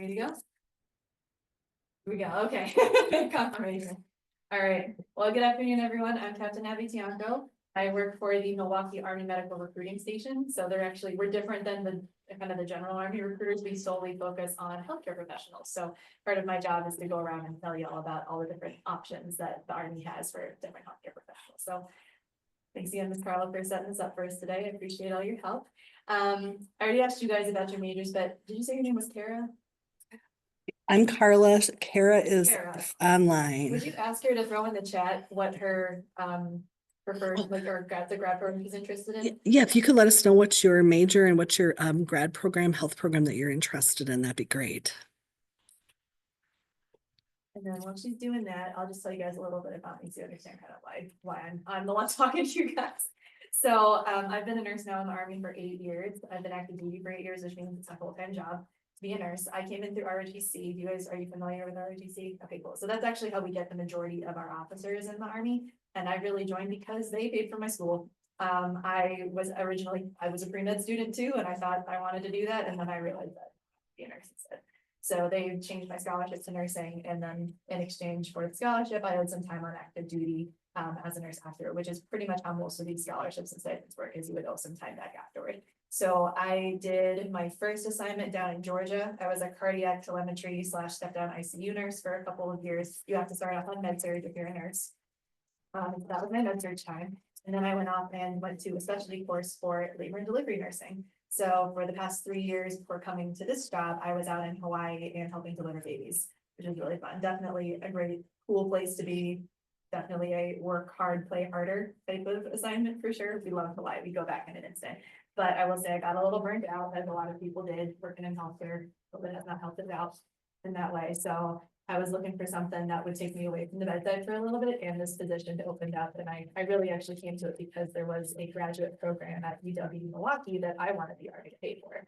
Ready to go? Here we go. Okay. Confirmation. All right. Well, good afternoon, everyone. I'm Captain Abby Tiongco. I work for the Milwaukee Army Medical Recruiting Station. So we're different than the kind of the general Army recruiters. We solely focus on healthcare professionals. So part of my job is to go around and tell you all about all the different options that the Army has for different healthcare professionals. So thanks again, Ms. Carla, for setting this up for us today. I appreciate all your help. I already asked you guys about your majors, but did you say your name was Kara? I'm Carla. Kara is Kara. online. Would you ask her to throw in the chat what her preferred, like, or the grad program she's interested in? Yeah, if you could let us know what's your major and what's your grad program, health program that you're interested in, that'd be great. And then while she's doing that, I'll just tell you guys a little bit about me to understand kind of why I'm the one talking to you guys. So I've been a nurse now in the Army for 8 years. I've been active duty for 8 years, which means it's a full-time job to be a nurse. I came in through ROTC. Are you familiar with ROTC? Okay, cool. So that's actually how we get the majority of our officers in the Army. And I really joined because they paid for my school. I was a pre-med student too, and I thought I wanted to do that. And then I realized that be a nurse instead. So they changed my scholarship to nursing, and then in exchange for the scholarship, I had some time on active duty as a nurse after, which is pretty much how most of these scholarships and stipends work, is you would owe some time back afterward. So I did my first assignment down in Georgia. I was a cardiac telemetry / step down ICU nurse for a couple of years. You have to start off on med surg if you're a nurse. That was my med surg time. And then I went off and went to a specialty course for labor and delivery nursing. So for the past 3 years before coming to this job, I was out in Hawaii and helping deliver babies, which is really fun. Definitely a great, cool place to be. Definitely a work hard, play harder type of assignment for sure. We love Hawaii. We go back in an instant. But I will say I got a little burned out, as a lot of people did, working in healthcare, but it has not helped us out in that way. So I was looking for something that would take me away from the bedside for a little bit, and this position opened up, and I really actually came to it because there was a graduate program at UW Milwaukee that I wanted the Army to pay for.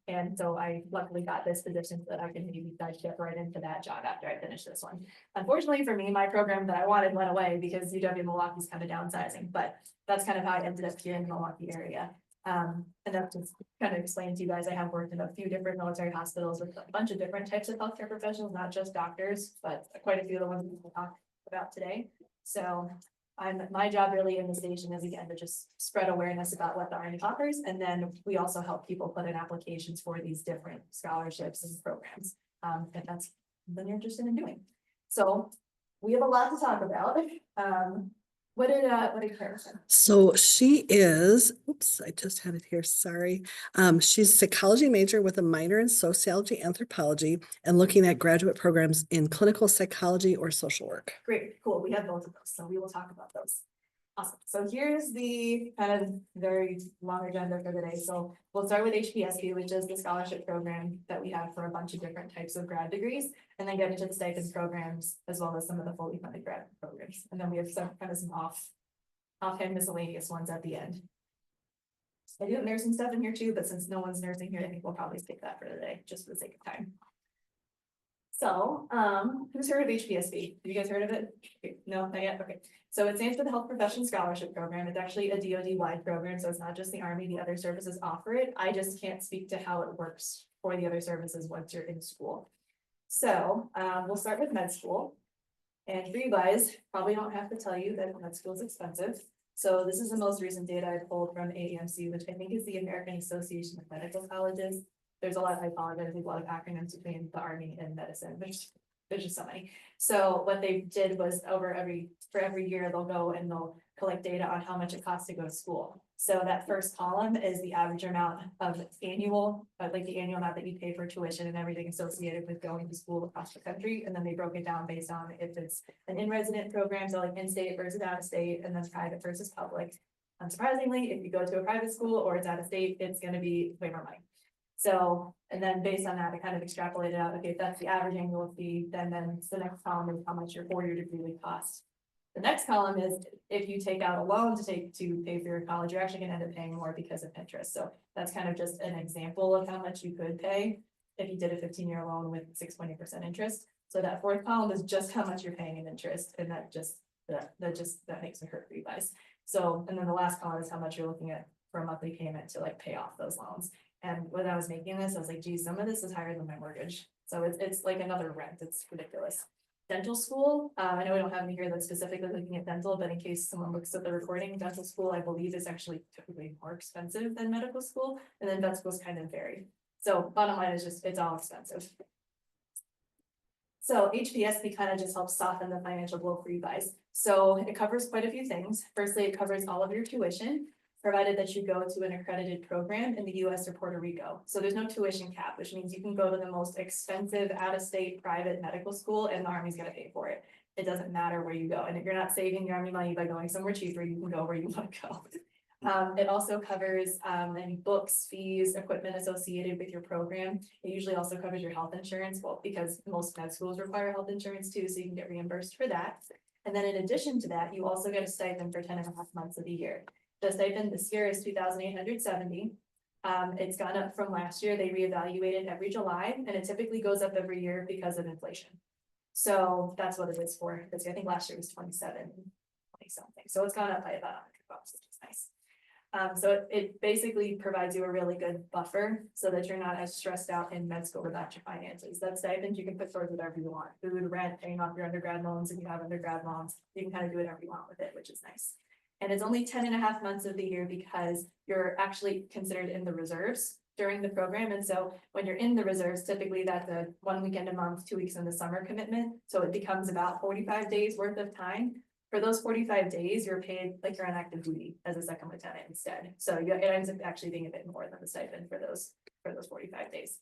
And so I luckily got this position so that I can maybe sidestep right into that job after I finish this one. Unfortunately for me, my program that I wanted went away because UW Milwaukee's kind of downsizing, but that's kind of how I ended up here in the Milwaukee area. And that's just kind of explain to you guys, I have worked in a few different military hospitals with a bunch of different types of healthcare professionals, not just doctors, but quite a few of the ones we'll talk about today. So my job really in the station is, again, to just spread awareness about what the Army offers. And then we also help people put in applications for these different scholarships and programs, if that's something you're interested in doing. So we have a lot to talk about. What did Claire say? So she is, oops, I just had it here, sorry. She's a psychology major with a minor in sociology, anthropology, and looking at graduate programs in clinical psychology or social work. Great, cool. We have both of those, so we will talk about those. Awesome. So here's the kind of very long agenda for the day. So we'll start with HPSP, which is the scholarship program that we have for a bunch of different types of grad degrees, and then get into the stipends programs as well as some of the fully funded grad programs. And then we have some offhand miscellaneous ones at the end. I do have nursing stuff in here too, but since no one's nursing here, I think we'll probably skip that for today, just for the sake of time. So, who's heard of HPSP? Have you guys heard of it? Okay. No, not yet. Okay. So it stands for the Health Profession Scholarship Program. It's actually a DoD-wide program, so it's not just the Army. The other services offer it. I just can't speak to how it works for the other services once you're in school. So, we'll start with med school. And for you guys, probably don't have to tell you that med school is expensive. So this is the most recent data I pulled from AAMC, which I think is the American Association of Medical Colleges. There's a lot, I apologize, there's a lot of acronyms between the Army and medicine. There's just so many. So what they did was for every year, they'll go and they'll collect data on how much it costs to go to school. So that first column is the average amount of annual, like the annual amount that you pay for tuition and everything associated with going to school across the country. And then they broke it down based on if it's an in-resident program, so like in-state versus out-of-state, and then private versus public. Unsurprisingly, if you go to a private school or it's out-of-state, it's going to be way more money. So, and then based on that, I kind of extrapolated out, okay, if that's the average annual fee, then the next column is how much your 4-year degree would cost. The next column is if you take out a loan to pay for your college, you're actually gonna end up paying more because of interest. So that's kind of just an example of how much you could pay if you did a 15-year loan with 6.8% interest. So that fourth column is just how much you're paying in interest, and that makes it hurt for you guys. So, and then the last column is how much you're looking at for a monthly payment to like pay off those loans. And when I was making this, I was like, geez, some of this is higher than my mortgage. So it's like another rent. It's ridiculous. Dental school, I know we don't have any here that's specifically looking at dental, but in case someone looks at the recording, dental school, I believe is actually typically more expensive than medical school, and then vet schools kind of vary. So bottom line is just, it's all expensive. So HPSP kind of just helps soften the financial blow for you guys. So it covers quite a few things. Firstly, it covers all of your tuition, provided that you go to an accredited program in the US or Puerto Rico. So there's no tuition cap, which means you can go to the most expensive out-of-state private medical school and the Army's gonna pay for it. It doesn't matter where you go. And if you're not saving your Army money by going somewhere cheaper, you can go where you want to go. It also covers any books, fees, equipment associated with your program. It usually also covers your health insurance, well, because most med schools require health insurance too, so you can get reimbursed for that. And then in addition to that, you also get a stipend for 10.5 months of the year. The stipend this year is $2,870. It's gone up from last year. They reevaluate it every July, and it typically goes up every year because of inflation. So that's what it is for. Because I think last year was 27, 20 something. So it's gone up by about $100, which is nice. So it basically provides you a really good buffer so that you're not as stressed out in med school about your finances. That stipend you can put towards whatever you want. Food, rent, paying off your undergrad loans if you have undergrad loans. You can kind of do whatever you want with it, which is nice. And it's only 10.5 months of the year because you're actually considered in the reserves during the program. And so when you're in the reserves, typically that's a 1 weekend a month, 2 weeks in the summer commitment. So it becomes about 45 days worth of time. For those 45 days, you're paid like you're on active duty as a second lieutenant instead. So it ends up actually being a bit more than the stipend for those 45 days.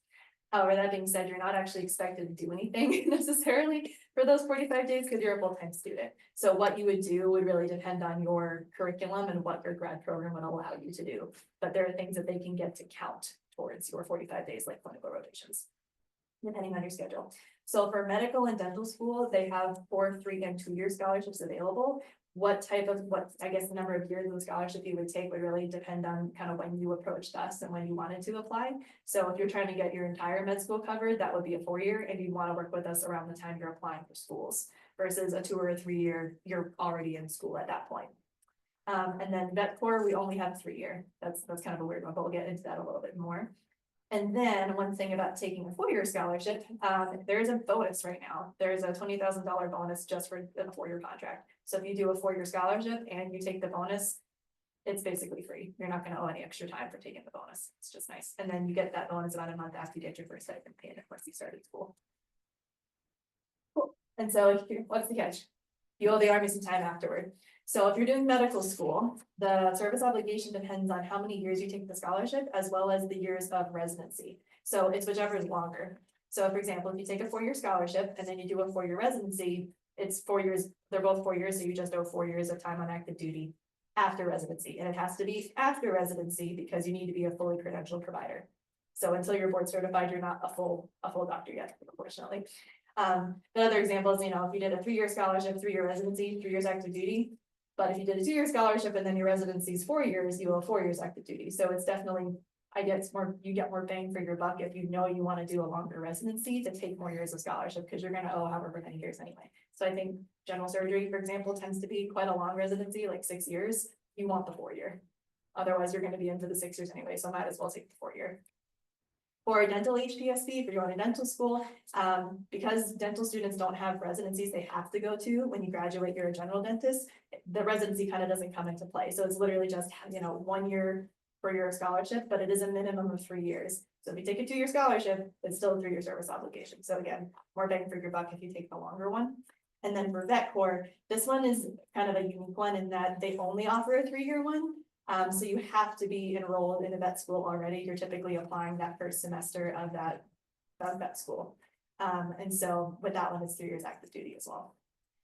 However, that being said, you're not actually expected to do anything necessarily for those 45 days because you're a full-time student. So what you would do would really depend on your curriculum and what your grad program would allow you to do. But there are things that they can get to count towards your 45 days, like clinical rotations, depending on your schedule. So for medical and dental school, they have 4, 3, and 2-year scholarships available. What I guess the number of years of the scholarship you would take would really depend on kind of when you approached us and when you wanted to apply. So if you're trying to get your entire med school covered, that would be a 4-year, and you want to work with us around the time you're applying for schools versus a 2 or a 3-year, you're already in school at that point. And then vet corps, we only have 3-year. That's kind of a weird one, but we'll get into that a little bit more. And then one thing about taking a 4-year scholarship, there is a bonus right now. There's a $20,000 bonus just for a 4-year contract. So if you do a 4-year scholarship and you take the bonus, it's basically free. You're not going to owe any extra time for taking the bonus. It's just nice. And then you get that bonus about a month after you get your first stipend paid once you started school. Cool. And so what's the catch? You owe the Army some time afterward. So if you're doing medical school, the service obligation depends on how many years you take the scholarship, as well as the years of residency. So it's whichever is longer. So for example, if you take a 4-year scholarship and then you do a 4-year residency, it's 4 years, they're both 4 years, so you just owe 4 years of time on active duty after residency. And it has to be after residency because you need to be a fully credentialed provider. So until you're board certified, you're not a full doctor yet, unfortunately. The other example is, if you did a 3-year scholarship, 3-year residency, 3 years active duty. But if you did a 2-year scholarship and then your residency is 4 years, you owe 4 years active duty. So it's definitely, you get more bang for your buck if you know you want to do a longer residency to take more years of scholarship because you're going to owe however many years anyway. So I think general surgery, for example, tends to be quite a long residency, like 6 years. You want the 4-year. Otherwise, you're going to be into the 6 years anyway. So might as well take the 4-year. For dental HPSP, if you're going to dental school, because dental students don't have residencies they have to go to when you graduate, you're a general dentist, the residency kind of doesn't come into play. So it's literally just, 1 year for your scholarship, but it is a minimum of 3 years. So if you take a 2-year scholarship, it's still a 3-year service obligation. So again, more bang for your buck if you take the longer one. And then for vet corps, this one is kind of a unique one in that they only offer a 3-year one. So you have to be enrolled in a vet school already. You're typically applying that first semester of that vet school. And so with that one, it's 3 years active duty as well.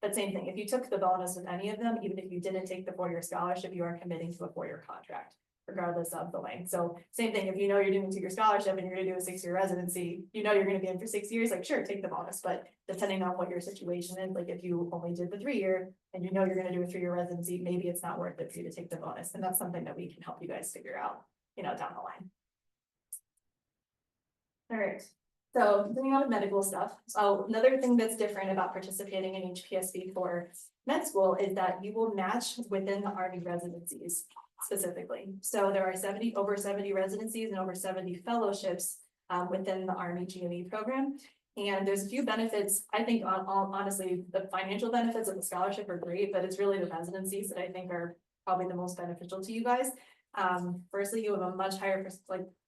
But same thing, if you took the bonus with any of them, even if you didn't take the 4-year scholarship, you are committing to a 4-year contract, regardless of the length. So same thing, if you're doing a 2-year scholarship and you're gonna do a 6-year residency, you're gonna be in for 6 years, like sure, take the bonus, but depending on what your situation is, like if you only did the 3-year and you're gonna do a 3-year residency, maybe it's not worth it for you to take the bonus. And that's something that we can help you guys figure out, down the line. All right. So continuing on with medical stuff. So another thing that's different about participating in HPSP for med school is that you will match within the Army residencies. specifically. So there are over 70 residencies and over 70 fellowships within the Army GME program. And there's a few benefits. I think honestly, the financial benefits of the scholarship are great, but it's really the residencies that I think are probably the most beneficial to you guys. Firstly, you have a much higher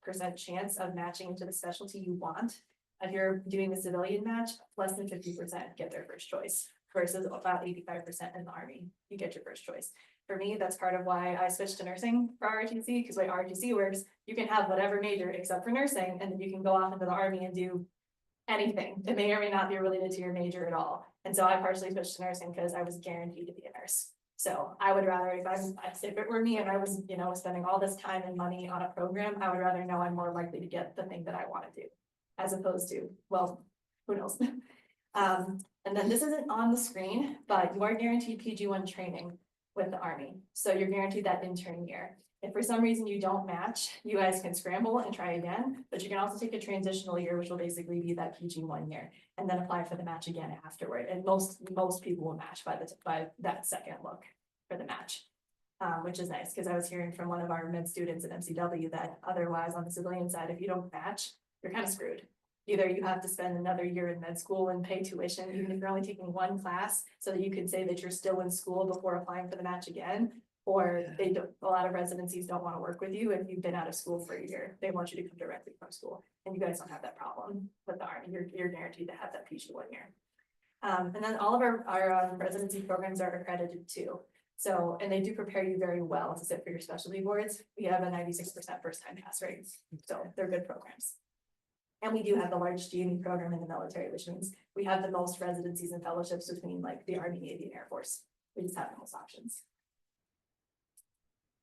percent chance of matching into the specialty you want. If you're doing the civilian match, less than 50% get their first choice versus about 85% in the Army, you get your first choice. For me, that's part of why I switched to nursing for ROTC, because the way ROTC works, you can have whatever major except for nursing, and then you can go off into the Army and do anything. It may or may not be related to your major at all. And so I partially switched to nursing because I was guaranteed to be a nurse. So I would rather, if it were me and I was, spending all this time and money on a program, I would rather know I'm more likely to get the thing that I want to do, as opposed to, well, who knows? And then this isn't on the screen, but you are guaranteed PG-1 training with the Army. So you're guaranteed that intern year. If for some reason you don't match, you guys can scramble and try again, but you can also take a transitional year, which will basically be that PG-1 year, and then apply for the match again afterward. And most people will match by that second look for the match, which is nice, because I was hearing from one of our med students at MCW that otherwise on the civilian side, if you don't match, you're kind of screwed. Either you have to spend another year in med school and pay tuition, even if you're only taking one class, so that you can say that you're still in school before applying for the match again. Or a lot of residencies don't want to work with you if you've been out of school for a year. They want you to come directly from school, and you guys don't have that problem with the Army. You're guaranteed to have that PG-1 year. And then all of our residency programs are accredited too. So, and they do prepare you very well to sit for your specialty boards. We have a 96% first time pass rate, so they're good programs. And we do have the largest GME program in the military, which means we have the most residencies and fellowships between like the Army, Navy, and Air Force. We just have the most options.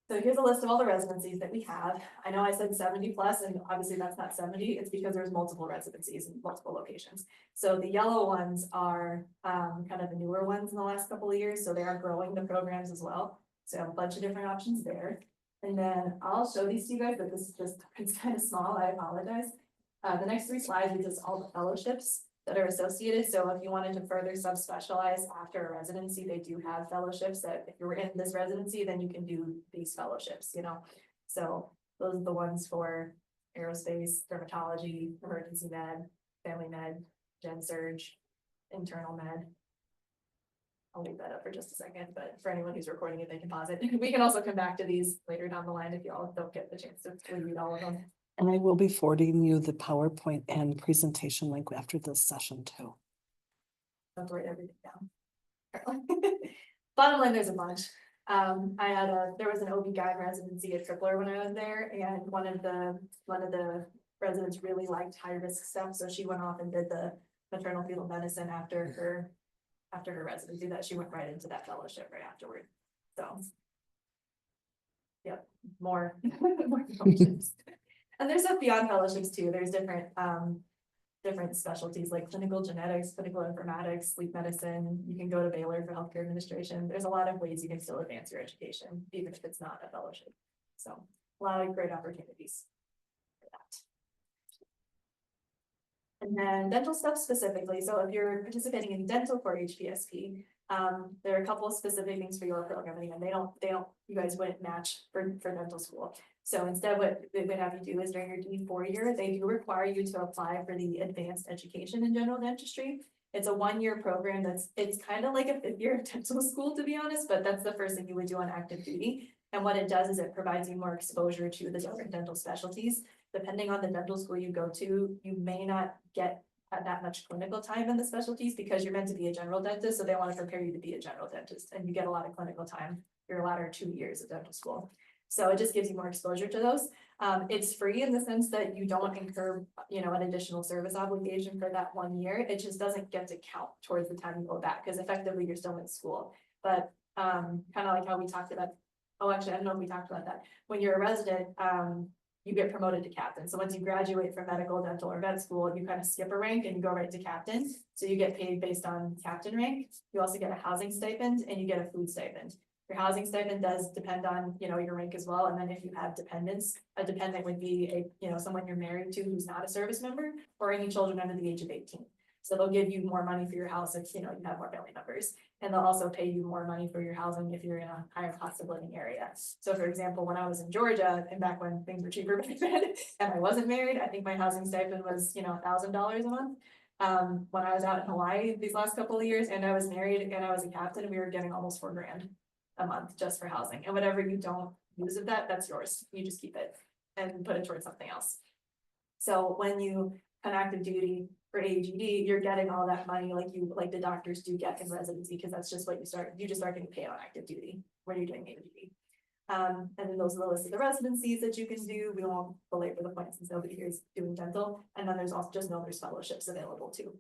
So here's a list of all the residencies that we have. I know I said 70 plus, and obviously that's not 70. It's because there's multiple residencies in multiple locations. So the yellow ones are kind of the newer ones in the last couple of years. So they are growing the programs as well. So I have a bunch of different options there. And then I'll show these to you guys, but this is just, it's kind of small. I apologize. The next 3 slides is just all the fellowships that are associated. So if you wanted to further subspecialize after a residency, they do have fellowships that if you were in this residency, then you can do these fellowships, So those are the ones for aerospace, dermatology, emergency med, family med, gen surge, internal med. I'll leave that up for just a second, but for anyone who's recording it, they can pause it. We can also come back to these later down the line if you all don't get the chance to read all of them. And I will be forwarding you the PowerPoint and presentation link after this session too. Don't write everything down. Bottom line, there's a bunch. There was an OB-GYN residency at Tripler when I was there, and one of the residents really liked high risk stuff, so she went off and did the maternal fetal medicine after her residency. That she went right into that fellowship right afterward. So, yep, more fellowships. And there's stuff beyond fellowships too. There's different specialties like clinical genetics, clinical informatics, sleep medicine. You can go to Baylor for healthcare administration. There's a lot of ways you can still advance your education, even if it's not a fellowship. So a lot of great opportunities for that. And then dental stuff specifically. So if you're participating in dental for HPSP, there are a couple of specific things for your program. And you guys wouldn't match for dental school. So instead, what they would have you do is during your D4 year, they do require you to apply for the advanced education in general dentistry. It's a 1-year program it's kind of like a 5th year of dental school, to be honest, but that's the first thing you would do on active duty. And what it does is it provides you more exposure to the different dental specialties. Depending on the dental school you go to, you may not get that much clinical time in the specialties because you're meant to be a general dentist. So they want to prepare you to be a general dentist, and you get a lot of clinical time your latter 2 years of dental school. So it just gives you more exposure to those. It's free in the sense that you don't incur, an additional service obligation for that 1 year. It just doesn't get to count towards the time you go back because effectively you're still in school. But kind of like how we talked about, actually, I don't know if we talked about that. When you're a resident, you get promoted to captain. So once you graduate from medical, dental, or vet school, you kind of skip a rank and you go right to captain. So you get paid based on captain rank. You also get a housing stipend and you get a food stipend. Your housing stipend does depend on, your rank as well. And then if you have dependents, a dependent would be someone you're married to who's not a service member, or any children under the age of 18. So they'll give you more money for your house if, you know, you have more family members. And they'll also pay you more money for your housing if you're in a higher cost of living area. So for example, when I was in Georgia and back when things were cheaper back then, and I wasn't married, I think my housing stipend was, you know, $1,000 a month. When I was out in Hawaii these last couple of years and I was married and I was a captain, we were getting almost $4 grand a month just for housing. And whatever you don't use of that, that's yours. You just keep it and put it towards something else. So when you have active duty for AGD, you're getting all that money like the doctors do get in residency, because that's just what you just start getting paid on active duty when you're doing AGD. And then those are the list of the residencies that you can do. We won't belabor the points since nobody here is doing dental. And then there's also just there's fellowships available too.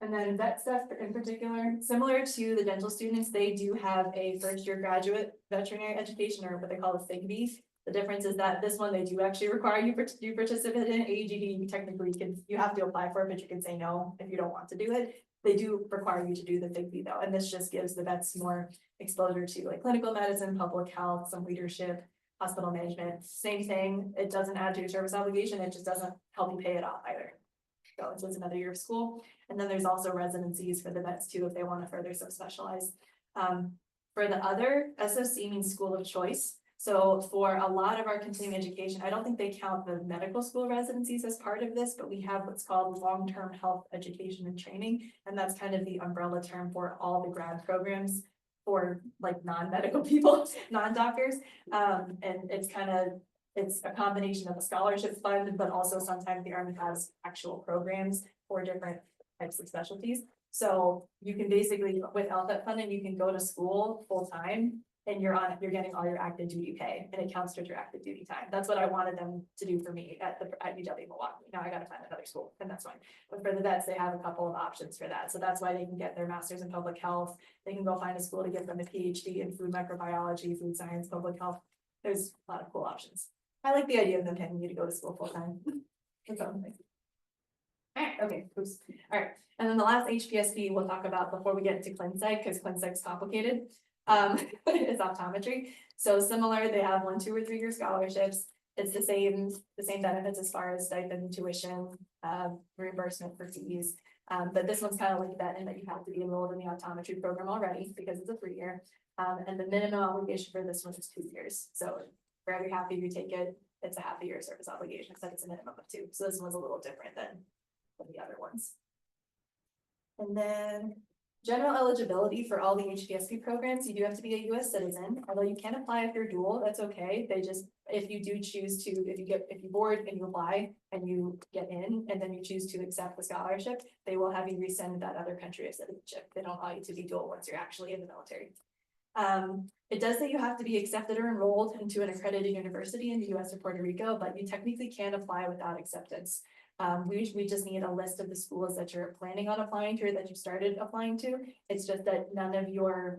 And then vet stuff in particular, similar to the dental students, they do have a first year graduate veterinary education, or what they call a FIGB. The difference is that this one, they do actually require you to participate in AGD. You technically you have to apply for it, but you can say no if you don't want to do it. They do require you to do the FIGB though, and this just gives the vets more exposure to like clinical medicine, public health, some leadership, hospital management. Same thing, it doesn't add to your service obligation, it just doesn't help you pay it off either. So it's another year of school. And then there's also residencies for the vets too, if they want to further subspecialize. For the other, SOC means school of choice. So for a lot of our continuing education, I don't think they count the medical school residencies as part of this, but we have what's called long-term health education and training. And that's kind of the umbrella term for all the grad programs for like non-medical people, non-doctors. And it's a combination of a scholarship fund, but also sometimes the Army has actual programs for different types of specialties. So you can basically, with LFET funding, you can go to school full time and you're getting all your active duty pay, and it counts towards your active duty time. That's what I wanted them to do for me at UW Milwaukee. Now I got to find another school, and that's fine. But for the vets, they have a couple of options for that. So that's why they can get their master's in public health. They can go find a school to give them a PhD in food microbiology, food science, public health. There's a lot of cool options. I like the idea of them paying you to go to school full time. Alright, okay, oops. Alright, and then the last HPSP we'll talk about before we get into ClinSec, because ClinSec's complicated. Is optometry. So similar, they have 1, 2, or 3 year scholarships. It's the same benefits as far as stipend, tuition, reimbursement for fees. But this one's kind of like that in that you have to be enrolled in the optometry program already because it's a 3-year. And the minimum obligation for this one is 2 years. So for every half year you take it, it's a half a year service obligation, except it's a minimum of 2. So this one's a little different than the other ones. And then general eligibility for all the HPSP programs, you do have to be a US citizen, although you can apply if you're dual, that's okay. They just, if you do choose to, if you board and you apply and you get in, and then you choose to accept the scholarship, they will have you resend that other country of citizenship. They don't allow you to be dual once you're actually in the military. It does say you have to be accepted or enrolled into an accredited university in the US or Puerto Rico, but you technically can apply without acceptance. We just need a list of the schools that you're planning on applying to or that you started applying to. It's just that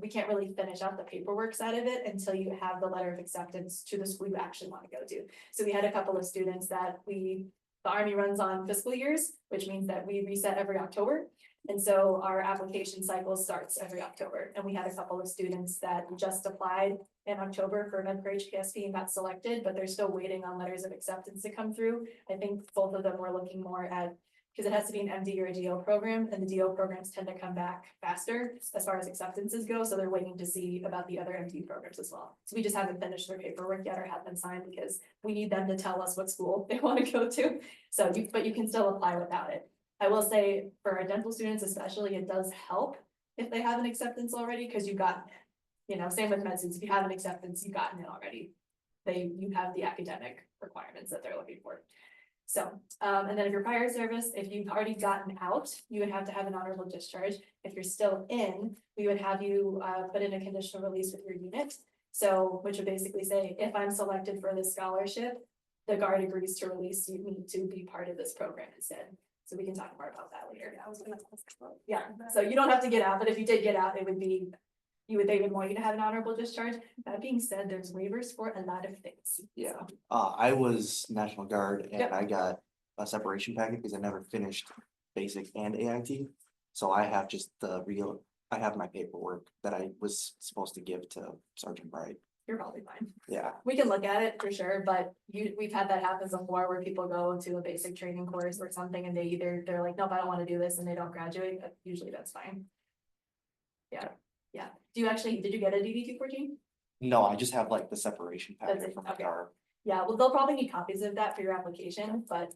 we can't really finish out the paperwork side of it until you have the letter of acceptance to the school you actually want to go to. So we had a couple of students that the Army runs on fiscal years, which means that we reset every October. And so our application cycle starts every October. And we had a couple of students that just applied in October for HPSP and got selected, but they're still waiting on letters of acceptance to come through. I think both of them were looking more at, because it has to be an MD or a DO program, and the DO programs tend to come back faster as far as acceptances go. So they're waiting to see about the other MD programs as well. So we just haven't finished their paperwork yet or had them signed because we need them to tell us what school they want to go to. So but you can still apply without it. I will say for our dental students especially, it does help if they have an acceptance already, because you've gotten it. You know, same with med students, if you have an acceptance, you've gotten it already. You have the academic requirements that they're looking for. So, and then if you're prior service, if you've already gotten out, you would have to have an honorable discharge. If you're still in, we would have you put in a conditional release with your unit. So, which would basically say, if I'm selected for this scholarship, the guard agrees to release me to be part of this program instead. So we can talk more about that later. Yeah, so you don't have to get out, but if you did get out, it would be, they would want you to have an honorable discharge. That being said, there's waivers for a lot of things. Yeah, I was National Guard and Yep. I got a separation packet because I never finished basic and AIT. So I have just I have my paperwork that I was supposed to give to Sergeant Bright. you're probably fine. Yeah, We can look at it for sure, but we've had that happen before where people go to a basic training course or something and they're like, nope, I don't want to do this and they don't graduate. Usually that's fine. Yeah, yeah. Did you get a DD 214? no, I just have like the separation That's packet it, from my okay. car. Yeah, well, they'll probably need copies of that for your application, but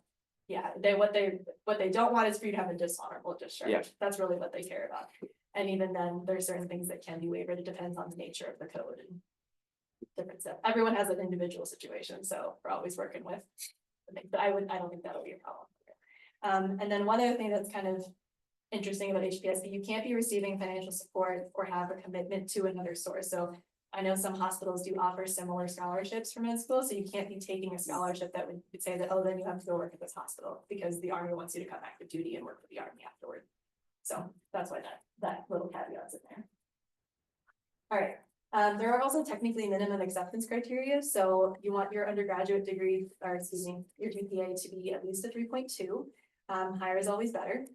yeah, what they don't want is for you to have a dishonorable discharge. Yeah. That's really what they care about. And even then, there's certain things that can be waived. It depends on the nature of the code and different stuff. Everyone has an individual situation, so we're always working with. But I don't think that'll be a problem. And then one other thing that's kind of interesting about HPSP, you can't be receiving financial support or have a commitment to another source. So I know some hospitals do offer similar scholarships for med school, so you can't be taking a scholarship that would say that, oh, then you have to go work at this hospital because the Army wants you to come active duty and work for the Army afterward. So that's why that little caveat's in there. All right, there are also technically minimum acceptance criteria. So you want your undergraduate degree, or excuse me, your GPA to be at least a 3.2. Higher is always better.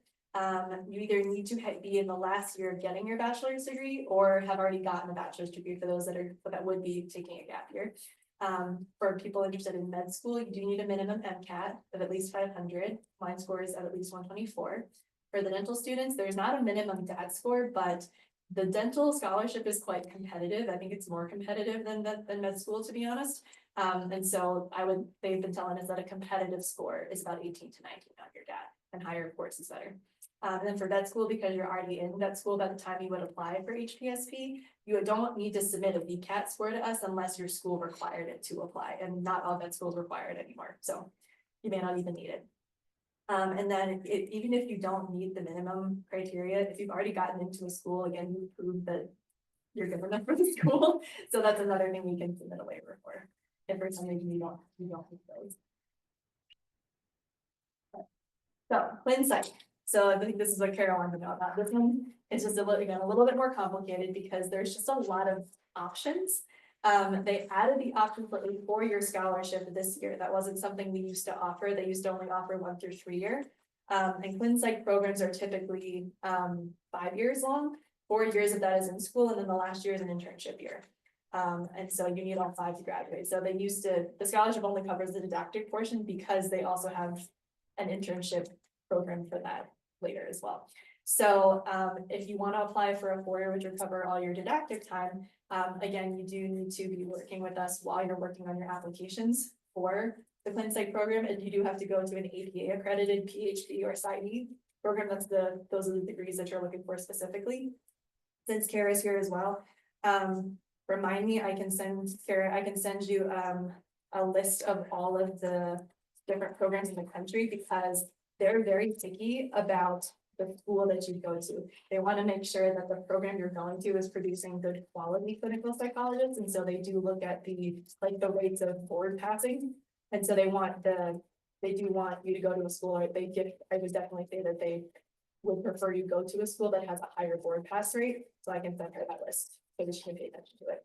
You either need to be in the last year of getting your bachelor's degree or have already gotten a bachelor's degree for those that would be taking a gap year. For people interested in med school, you do need a minimum MCAT of at least 500. Mine score is at least 124. For the dental students, there's not a minimum DAT score, but the dental scholarship is quite competitive. I think it's more competitive than med school, to be honest. And so they've been telling us that a competitive score is about 18 to 19 on your DAT, and higher, of course, is better. And then for vet school, because you're already in vet school by the time you would apply for HPSP, you don't need to submit a VCAT score to us unless your school required it to apply, and not all vet schools require it anymore, so you may not even need it. And then even if you don't meet the minimum criteria, if you've already gotten into a school, again, you prove that you're good enough for the school. So that's another thing we can submit a waiver for. If for some reason you don't meet those. So Clean Psych. So I think this is what Carol wanted to know about. This one is just a little bit more complicated because there's just a lot of options. They added the option for a 4-year scholarship this year. That wasn't something we used to offer. They used to only offer 1 through 3 year. And Clin Psych programs are typically 5 years long. 4 years of that is in school, and then the last year is an internship year. And so you need all 5 to graduate. So the scholarship only covers the didactic portion because they also have an internship program for that later as well. So if you want to apply for a 4-year, which would cover all your didactic time, again, you do need to be working with us while you're working on your applications for the Clin Psych program, and you do have to go to an APA accredited PhD or PsyD program. Those are the degrees that you're looking for specifically. Since Kara's here as well, remind me, I can send you a list of all of the different programs in the country because they're very picky about the school that you go to. They want to make sure that the program you're going to is producing good quality clinical psychologists. And so they do look at the rates of board passing. And so they do want you to go to a school, or I would definitely say that they would prefer you go to a school that has a higher board pass rate. So I can send her that list so that she can pay attention to it.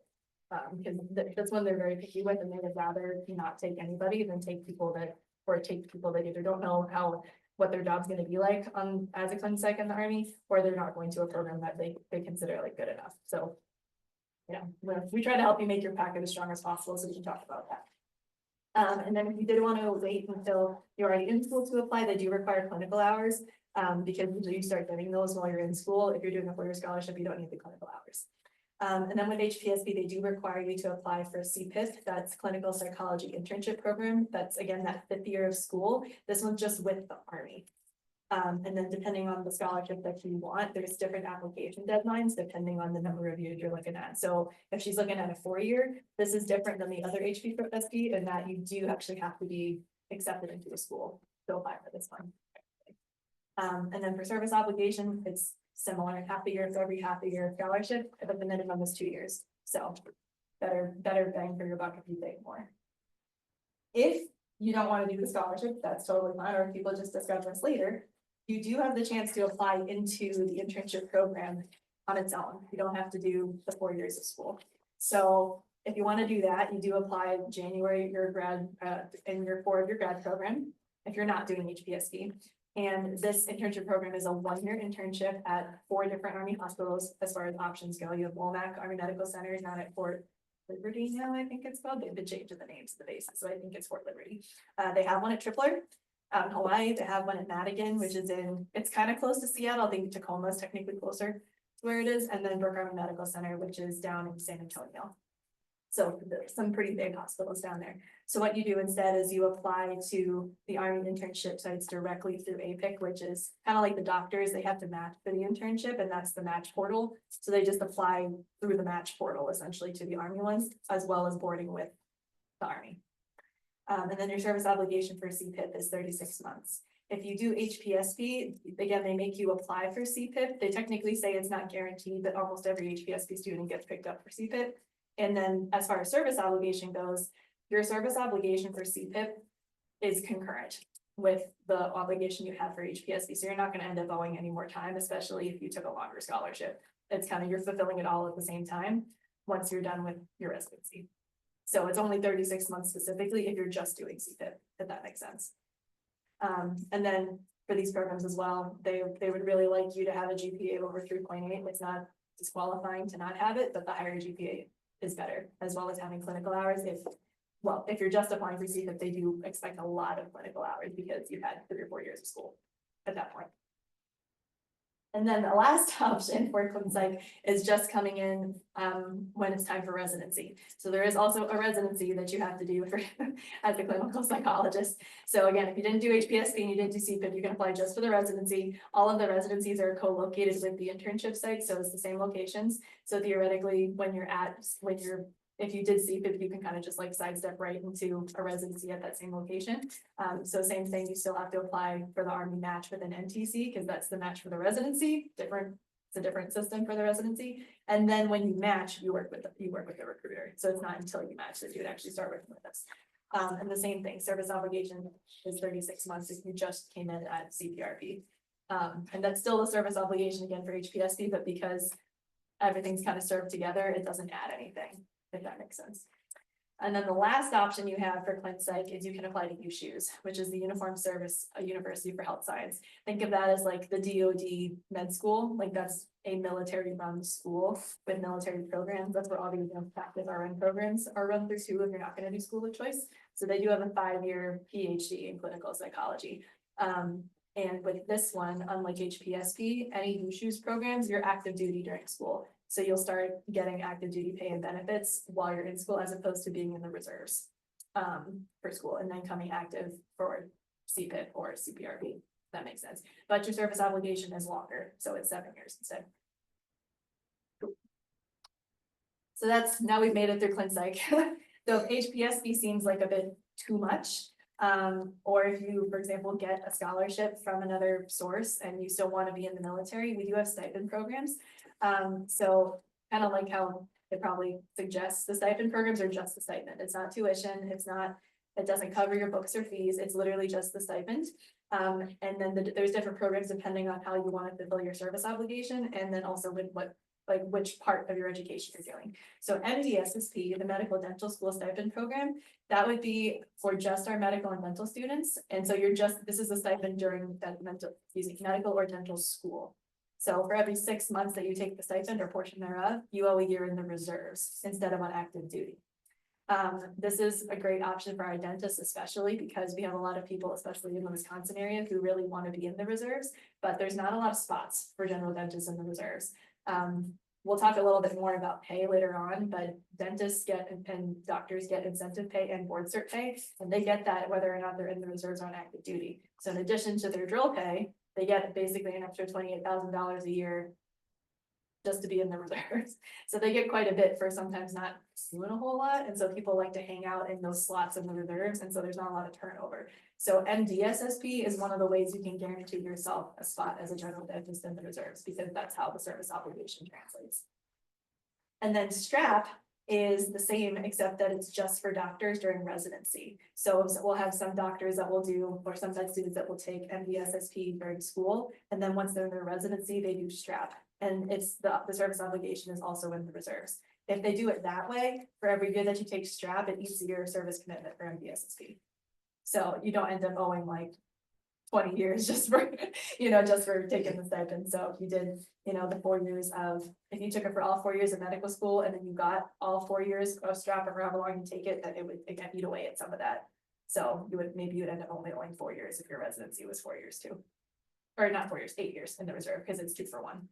Because that's one they're very picky with, and they would rather not take anybody than take people that either don't know what their job's going to be like as a clin psych in the Army, or they're not going to a program that they consider like good enough. So yeah, we try to help you make your packet as strong as possible, so we can talk about that. And then if you did want to wait until you're already in school to apply, they do require clinical hours, because usually you start getting those while you're in school. If you're doing a 4-year scholarship, you don't need the clinical hours. And then with HPSP, they do require you to apply for CPIP, that's Clinical Psychology Internship Program. That's again, that 5th year of school. This one's just with the Army. And then depending on the scholarship that you want, there's different application deadlines depending on the number of years you're looking at. So if she's looking at a 4-year, this is different than the other HPSP in that you do actually have to be accepted into a school to apply for this one. And then for service obligation, it's similar, half a year for every half a year scholarship, but the minimum is 2 years. So better bang for your buck if you pay more. If you don't want to do the scholarship, that's totally fine, or if people just discover this later, you do have the chance to apply into the internship program on its own. You don't have to do the 4 years of school. So if you want to do that, you do apply January, your grad, in year 4 of your grad program, if you're not doing HPSP. And this internship program is a 1-year internship at 4 different Army hospitals. As far as options go, you have Womack Army Medical Center, not at Fort Liberty now, I think it's called. They've been changing the names of the bases, so I think it's Fort Liberty. They have one at Tripler out in Hawaii. They have one at Madigan, which is it's kind of close to Seattle. I think Tacoma is technically closer to where it is, and then Brooke Army Medical Center, which is down in San Antonio. So there's some pretty big hospitals down there. So what you do instead is you apply to the Army internship sites directly through APIC, which is kind of like the doctors, they have to match for the internship, and that's the match portal. So they just apply through the match portal essentially to the Army ones, as well as boarding with the Army. And then your service obligation for CPIP is 36 months. If you do HPSP, again, they make you apply for CPIP. They technically say it's not guaranteed, but almost every HPSP student gets picked up for CPIP. And then as far as service obligation goes, your service obligation for CPIP is concurrent with the obligation you have for HPSP. So you're not going to end up owing any more time, especially if you took a longer scholarship. It's kind of, you're fulfilling it all at the same time once you're done with your residency. So it's only 36 months specifically if you're just doing CPIP, if that makes sense. And then for these programs as well, they would really like you to have a GPA of over 3.8. It's not disqualifying to not have it, but the higher GPA is better, as well as having clinical hours. If you're just applying for CPIP, they do expect a lot of clinical hours because you've had 3 or 4 years of school at that point. And then the last option for Psych is just coming in when it's time for residency. So there is also a residency that you have to do for as a clinical psychologist. So again, if you didn't do HPSP and you didn't do CPIP, you can apply just for the residency. All of the residencies are co-located with the internship site, so it's the same locations. So theoretically, if you did CPIP, you can kind of just like sidestep right into a residency at that same location. So same thing, you still have to apply for the Army match with an NTC because that's the match for the residency. It's a different system for the residency. And then when you match, you work with the recruiter. So it's not until you match that you would actually start working with us. And the same thing, service obligation is 36 months if you just came in at CPRP. And that's still a service obligation again for HPSP, but because everything's kind of served together, it doesn't add anything, if that makes sense. And then the last option you have for Clin Psych is you can apply to UShoes, which is the Uniformed Service University for Health Science. Think of that as like the DoD med school, like that's a military run school with military programs. That's where all these practice RN programs are run through too if you're not going to do school of choice. So they do have a 5-year PhD in clinical psychology. And with this one, unlike HPSP, any UShoes programs, you're active duty during school. So you'll start getting active duty pay and benefits while you're in school, as opposed to being in the reserves for school and then coming active for CPIP or CPRP. That makes sense. But your service obligation is longer, so it's 7 years instead. So that's, now we've made it through Clin Psych. So if HPSP seems like a bit too much, or if you, for example, get a scholarship from another source and you still want to be in the military, we do have stipend programs. So kind of like how it probably suggests, the stipend programs are just the stipend. It's not tuition. It doesn't cover your books or fees. It's literally just the stipend. And then there's different programs depending on how you want to fulfill your service obligation, and then also with which part of your education you're doing. So MDSSP, the Medical Dental School Stipend Program, that would be for just our medical and dental students. And so this is a stipend during that medical or dental school. So for every 6 months that you take the stipend or portion thereof, you owe a year in the reserves instead of on active duty. This is a great option for our dentists, especially because we have a lot of people, especially in the Wisconsin area, who really want to be in the reserves, but there's not a lot of spots for general dentists in the reserves. We'll talk a little bit more about pay later on, but dentists get and doctors get incentive pay and board cert pay, and they get that whether or not they're in the reserves or on active duty. So in addition to their drill pay, they get basically an extra $28,000 a year just to be in the reserves. So they get quite a bit for sometimes not doing a whole lot. And so people like to hang out in those slots in the reserves. And so there's not a lot of turnover. So MDSSP is one of the ways you can guarantee yourself a spot as a general dentist in the reserves, because that's how the service obligation translates. And then STRAP is the same, except that it's just for doctors during residency. So we'll have some doctors that will do, or some med students that will take MDSSP during school. And then once they're in their residency, they do STRAP. And it's the service obligation is also in the reserves. If they do it that way, for every year that you take STRAP, it eats your service commitment for MDSSP. So you don't end up owing like 20 years just for, just for taking the stipend. So if you did, the 4 years if you took it for all 4 years of medical school and then you got all 4 years of strap or however long you take it, then it would again eat away at some of that. So maybe you'd end up only owing 4 years if your residency was 4 years too. Or not 4 years, 8 years in the reserve, because it's 2 for 1.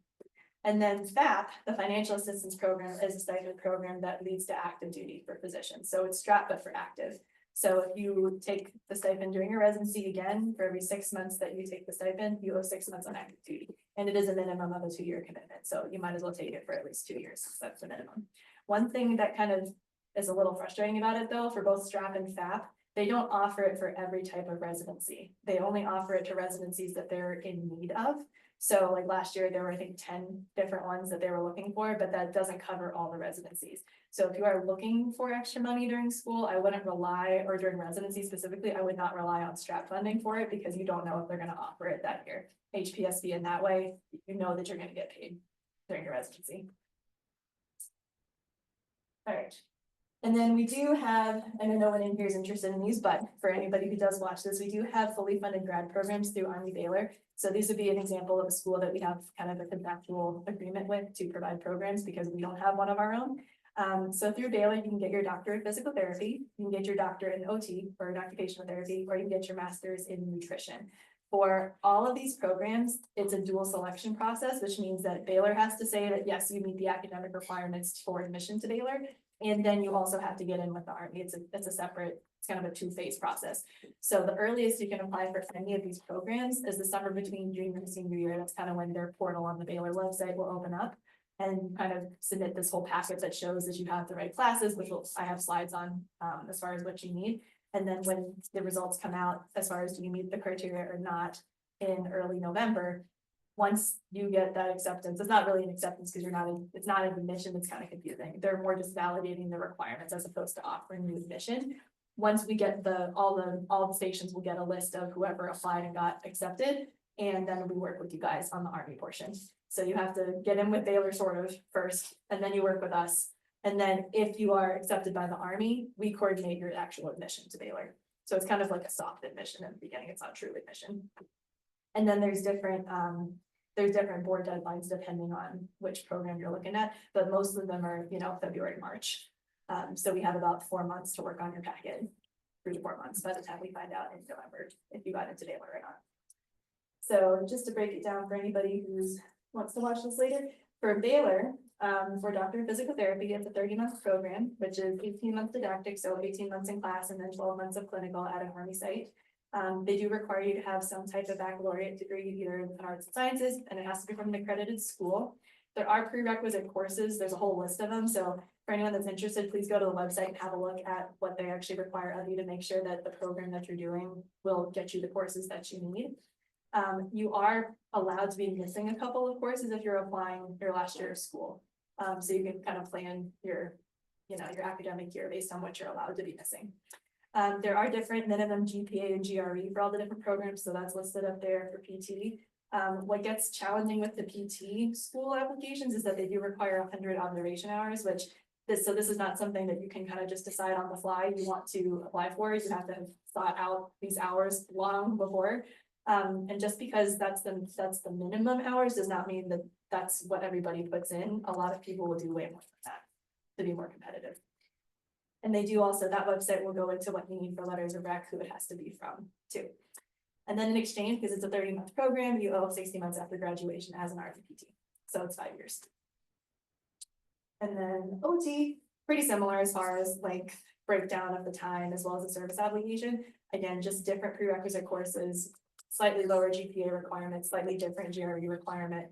And then FAP, the Financial Assistance Program, is a stipend program that leads to active duty for physicians. So it's strap, but for active. So if you take the stipend during your residency, again, for every 6 months that you take the stipend, you owe 6 months on active duty. And it is a minimum of a 2-year commitment. So you might as well take it for at least 2 years. So that's the minimum. One thing that kind of is a little frustrating about it though, for both strap and FAP, they don't offer it for every type of residency. They only offer it to residencies that they're in need of. So like last year, there were, I think, 10 different ones that they were looking for, but that doesn't cover all the residencies. So if you are looking for extra money during school, I wouldn't rely, or during residency specifically, I would not rely on strap funding for it because you don't know if they're going to offer it that year. HPSP in that way, you know that you're going to get paid during your residency. All right. And then we do have, and I know no one in here is interested in these, but for anybody who does watch this, we do have fully funded grad programs through Army Baylor. So these would be an example of a school that we have kind of a contractual agreement with to provide programs because we don't have one of our own. So through Baylor, you can get your doctorate in physical therapy, you can get your doctorate in OT or in occupational therapy, or you can get your master's in nutrition. For all of these programs, it's a dual selection process, which means that Baylor has to say that yes, you meet the academic requirements for admission to Baylor. And then you also have to get in with the Army. It's a separate, it's kind of a 2-phase process. So the earliest you can apply for any of these programs is the summer between junior and senior year. That's kind of when their portal on the Baylor website will open up and kind of submit this whole packet that shows that you have the right classes, which I have slides on as far as what you need. And then when the results come out, as far as do you meet the criteria or not in early November, once you get that acceptance, it's not really an acceptance because it's not an admission, it's kind of confusing. They're more just validating the requirements as opposed to offering you admission. Once we get all the stations will get a list of whoever applied and got accepted, and then we work with you guys on the Army portion. So you have to get in with Baylor sort of first, and then you work with us. And then if you are accepted by the Army, we coordinate your actual admission to Baylor. So it's kind of like a soft admission in the beginning, it's not true admission. And then there's different board deadlines depending on which program you're looking at, but most of them are, February, March. So we have about 4 months to work on your packet, 3 to 4 months by the time we find out in November if you got into Baylor or not. So just to break it down for anybody who wants to watch this later, for Baylor, for Doctor of Physical Therapy, it's a 30-month program, which is 18 months didactic, so 18 months in class and then 12 months of clinical at an Army site. They do require you to have some type of baccalaureate degree, either in arts and sciences, and it has to be from an accredited school. There are prerequisite courses. There's a whole list of them. So for anyone that's interested, please go to the website and have a look at what they actually require of you to make sure that the program that you're doing will get you the courses that you need. You are allowed to be missing a couple of courses if you're applying your last year of school. So you can kind of plan your academic year based on what you're allowed to be missing. There are different minimum GPA and GRE for all the different programs, so that's listed up there for PT. What gets challenging with the PT school applications is that they do require 100 observation hours, this is not something that you can kind of just decide on the fly you want to apply for. You have to have thought out these hours long before. And just because that's the minimum hours does not mean that that's what everybody puts in. A lot of people will do way more than that to be more competitive. And they do also, that website will go into what you need for letters of rec, who it has to be from too. And then in exchange, because it's a 30-month program, you owe 60 months after graduation as an RTPT. So it's 5 years. And then OT, pretty similar as far as like breakdown of the time as well as the service obligation. Again, just different prerequisite courses, slightly lower GPA requirements, slightly different GRE requirement.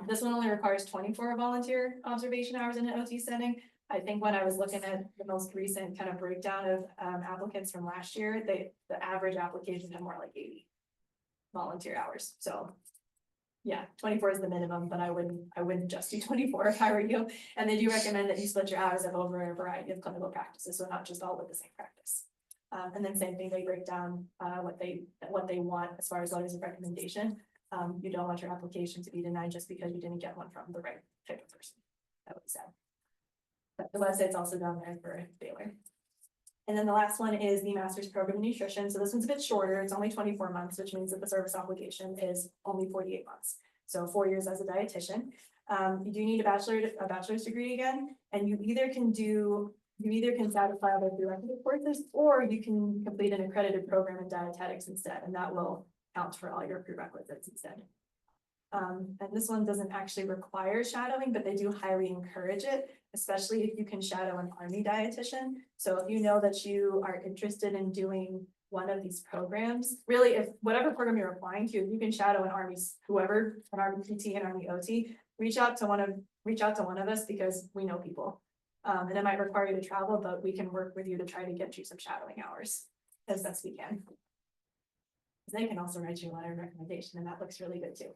This one only requires 24 volunteer observation hours in an OT setting. I think when I was looking at the most recent kind of breakdown of applicants from last year, the average application had more like 80 volunteer hours. So yeah, 24 is the minimum, but I wouldn't just do 24 if I were you. And they do recommend that you split your hours up over a variety of clinical practices, so not just all with the same practice. And then same thing, they break down what they want as far as letters of recommendation. You don't want your application to be denied just because you didn't get one from the right type of person. That would be sad. But the website's also down there for Baylor. And then the last one is the master's program in nutrition. So this one's a bit shorter. It's only 24 months, which means that the service obligation is only 48 months. So 4 years as a dietitian. You do need a bachelor's degree again, and you either can satisfy other prerequisite courses, or you can complete an accredited program in dietetics instead, and that will count for all your prerequisites instead. And this one doesn't actually require shadowing, but they do highly encourage it, especially if you can shadow an Army dietitian. So if you know that you are interested in doing one of these programs, really, if whatever program you're applying to, if you can shadow an Army PT, an Army OT, reach out to one of us, because we know people. And it might require you to travel, but we can work with you to try to get you some shadowing hours as best we can. They can also write you a letter of recommendation, and that looks really good too.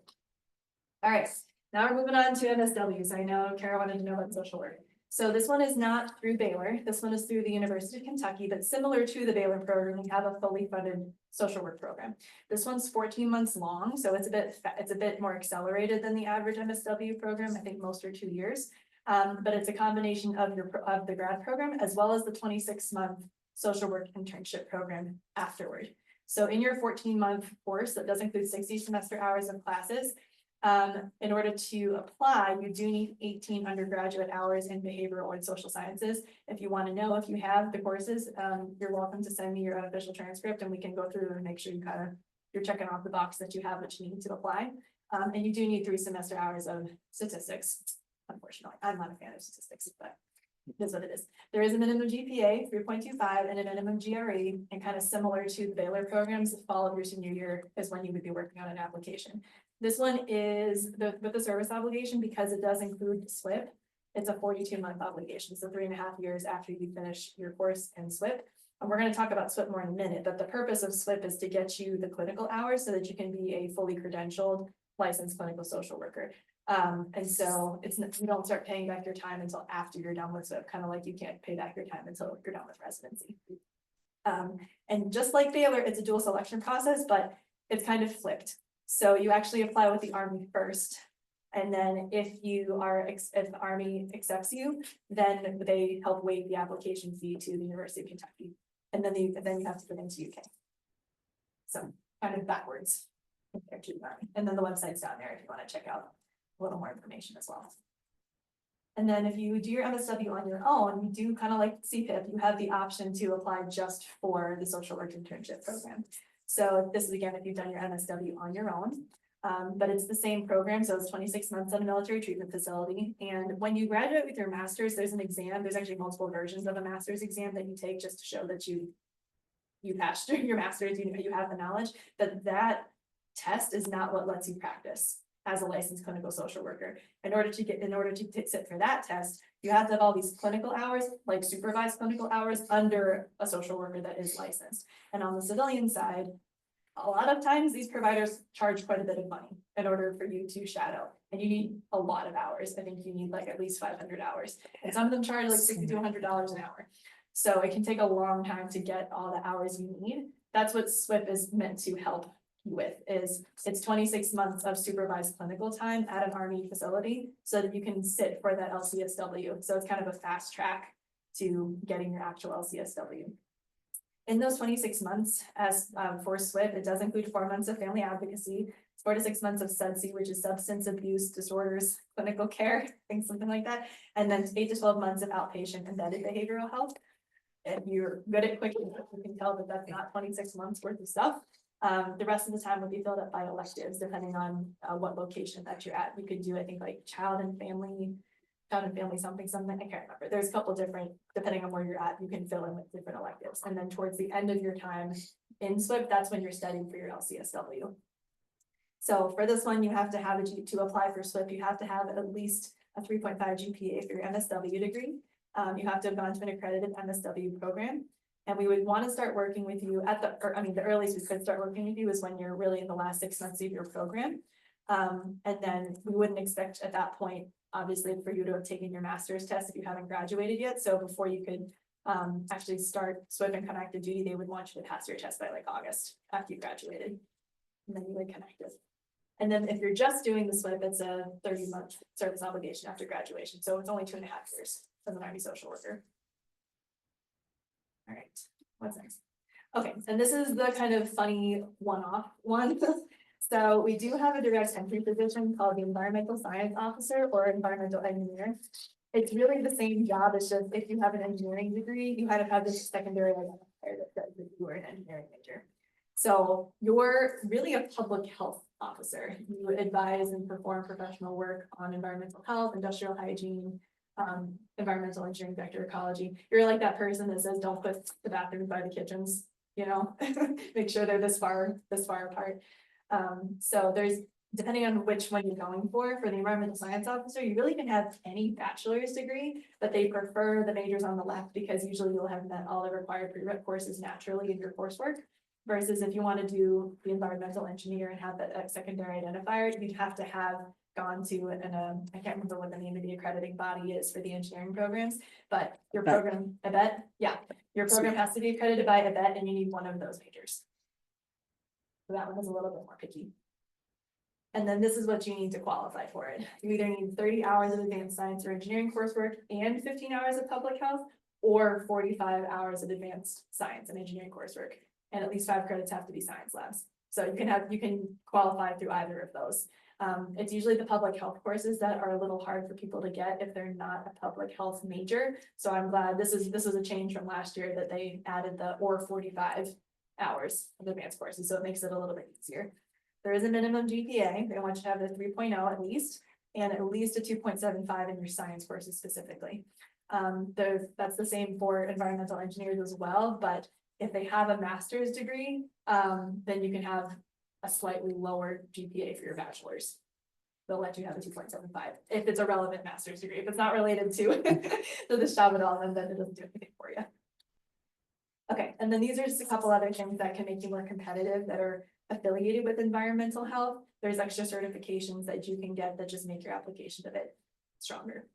All right, now we're moving on to MSWs. I know Kara wanted to know about social work. So this one is not through Baylor. This one is through the University of Kentucky, but similar to the Baylor program, we have a fully funded social work program. This one's 14 months long, so it's a bit more accelerated than the average MSW program. I think most are 2 years, but it's a combination of the grad program as well as the 26-month social work internship program afterward. So in your 14-month course, that does include 60 semester hours of classes. In order to apply, you do need 18 undergraduate hours in behavioral and social sciences. If you want to know if you have the courses, you're welcome to send me your unofficial transcript, and we can go through and make sure you're checking off the box that you have what you need to apply. And you do need 3 semester hours of statistics. Unfortunately, I'm not a fan of statistics, but that's what it is. There is a minimum GPA, 3.25, and a minimum GRE, and kind of similar to the Baylor programs, the fall of your senior year is when you would be working on an application. This one is with the service obligation, because it does include the SWIP. It's a 42-month obligation, so 3.5 years after you finish your course in SWIP. And we're going to talk about SWIP more in a minute, but the purpose of SWIP is to get you the clinical hours so that you can be a fully credentialed licensed clinical social worker. And so you don't start paying back your time until after you're done with SWIP, kind of like you can't pay back your time until you're done with residency. And just like Baylor, it's a dual selection process, but it's kind of flipped. So you actually apply with the Army first, and then if the Army accepts you, then they help waive the application fee to the University of Kentucky, and then you have to go into UK. So kind of backwards compared to the Army, and then the website's down there if you want to check out a little more information as well. And then if you do your MSW on your own, you do kind of like CPIP, you have the option to apply just for the social work internship program. So this is again, if you've done your MSW on your own, but it's the same program. So it's 26 months at a military treatment facility. And when you graduate with your master's, there's an exam. There's actually multiple versions of a master's exam that you take just to show that you passed your master's, you have the knowledge. But that test is not what lets you practice as a licensed clinical social worker. In order to sit for that test, you have to have all these clinical hours, like supervised clinical hours, under a social worker that is licensed. And on the civilian side, a lot of times these providers charge quite a bit of money in order for you to shadow, and you need a lot of hours. I think you need like at least 500 hours, and some of them charge like $60 to $100 an hour. So it can take a long time to get all the hours you need. That's what SWIP is meant to help with, is it's 26 months of supervised clinical time at an Army facility so that you can sit for that LCSW. So it's kind of a fast track to getting your actual LCSW. In those 26 months, as for SWIP, it does include 4 months of family advocacy, 4 to 6 months of SUDC, which is substance abuse disorders, clinical care, things, something like that. And then 8 to 12 months of outpatient embedded behavioral health. If you're good at quick, you can tell that that's not 26 months worth of stuff. The rest of the time would be filled up by electives, depending on what location that you're at. You could do, I think, like child and family something, I can't remember. There's a couple different, depending on where you're at, you can fill in with different electives. And then towards the end of your time in SWIP, that's when you're studying for your LCSW. So for this one, you have to have to apply for SWIP, you have to have at least a 3.5 GPA for your MSW degree. You have to have gone to an accredited MSW program. And we would want to start working with you the earliest we could start working with you is when you're really in the last 6 months of your program. And then we wouldn't expect at that point, obviously, for you to have taken your master's test if you haven't graduated yet. So before you could actually start SWIP and come active duty, they would want you to pass your test by like August after you graduated. And then you would connect it. And then if you're just doing the SWIP, it's a 30-month service obligation after graduation. So it's only 2.5 years as an Army social worker. All right, what's next? Okay, and this is the kind of funny one-off one. So we do have a direct entry position called the environmental science officer or environmental engineer. It's really the same job, it's just if you have an engineering degree, you had to have this secondary identifier that says that you were an engineering major. So you're really a public health officer. You advise and perform professional work on environmental health, industrial hygiene, environmental engineering, vector ecology. You're like that person that says, don't put the bathrooms by the kitchens, you know, make sure they're this far apart. So there's, depending on which one you're going for the environmental science officer, you really can have any bachelor's degree, but they prefer the majors on the left because usually you'll have met all the required prereq courses naturally in your coursework. Versus if you want to do the environmental engineer and have that secondary identifier, you'd have to have gone to I can't remember what the name of the accrediting body is for the engineering programs, but your program, ABET, yeah, your program has to be accredited by ABET and you need one of those majors. So that one is a little bit more picky. And then this is what you need to qualify for it. You either need 30 hours of advanced science or engineering coursework and 15 hours of public health, or 45 hours of advanced science and engineering coursework. And at least 5 credits have to be science labs. So you can qualify through either of those. It's usually the public health courses that are a little hard for people to get if they're not a public health major. So I'm glad this was a change from last year that they added the or 45 hours of advanced courses. So it makes it a little bit easier. There is a minimum GPA. They want you to have the 3.0 at least, and at least a 2.75 in your science courses specifically. That's the same for environmental engineers as well, but if they have a master's degree, then you can have a slightly lower GPA for your bachelor's. They'll let you have a 2.75 if it's a relevant master's degree. If it's not related to, to this job at all, then it doesn't do anything for you. Okay, and then these are just a couple other things that can make you more competitive that are affiliated with environmental health. There's extra certifications that you can get that just make your application a bit stronger.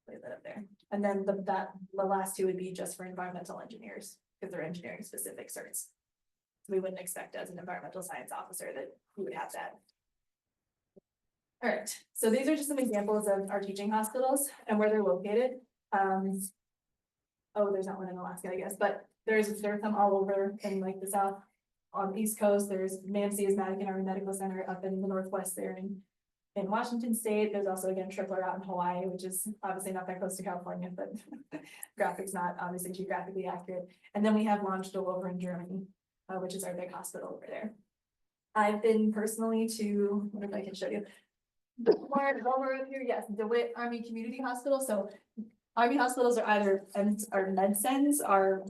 Leave that up there. And then the last two would be just for environmental engineers, because they're engineering specific certs. So we wouldn't expect as an environmental science officer that you would have that. All right, so these are just some examples of our teaching hospitals and where they're located. Oh, there's not one in Alaska, I guess, but there's some all over in like the South. On the East Coast, there's Mancy Madigan Army Medical Center up in the Northwest there in Washington State. There's also again Tripler out in Hawaii, which is obviously not that close to California, but graphics not obviously geographically accurate. And then we have Landstuhl over in Germany, which is our big hospital over there. I've been personally to, what if I can show you? Over here, yes, DeWitt Army Community Hospital. So Army hospitals are either med-cens,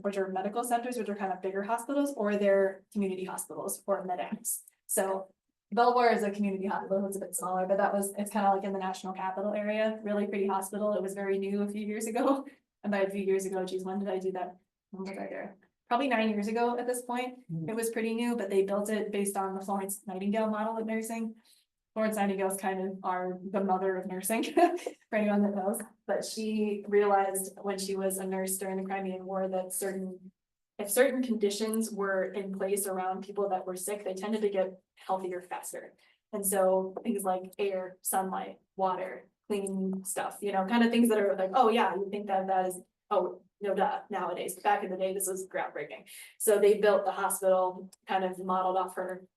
which are medical centers, which are kind of bigger hospitals, or they're community hospitals or med-acs. So Belvoir is a community hospital. It's a bit smaller, but it's kind of like in the national capital area. Really pretty hospital. It was very new a few years ago. And by a few years ago, geez, when did I do that? When was I there? Probably 9 years ago at this point. It was pretty new, but they built it based on the Florence Nightingale model of nursing. Florence Nightingale is kind of the mother of nursing for anyone that knows, but she realized when she was a nurse during the Crimean War that if certain conditions were in place around people that were sick, they tended to get healthier faster. And so things like air, sunlight, water, clean stuff, kind of things that are like, oh yeah, you think that is, oh, no duh, nowadays. Back in the day, this was groundbreaking. So they built the hospital kind of modeled off her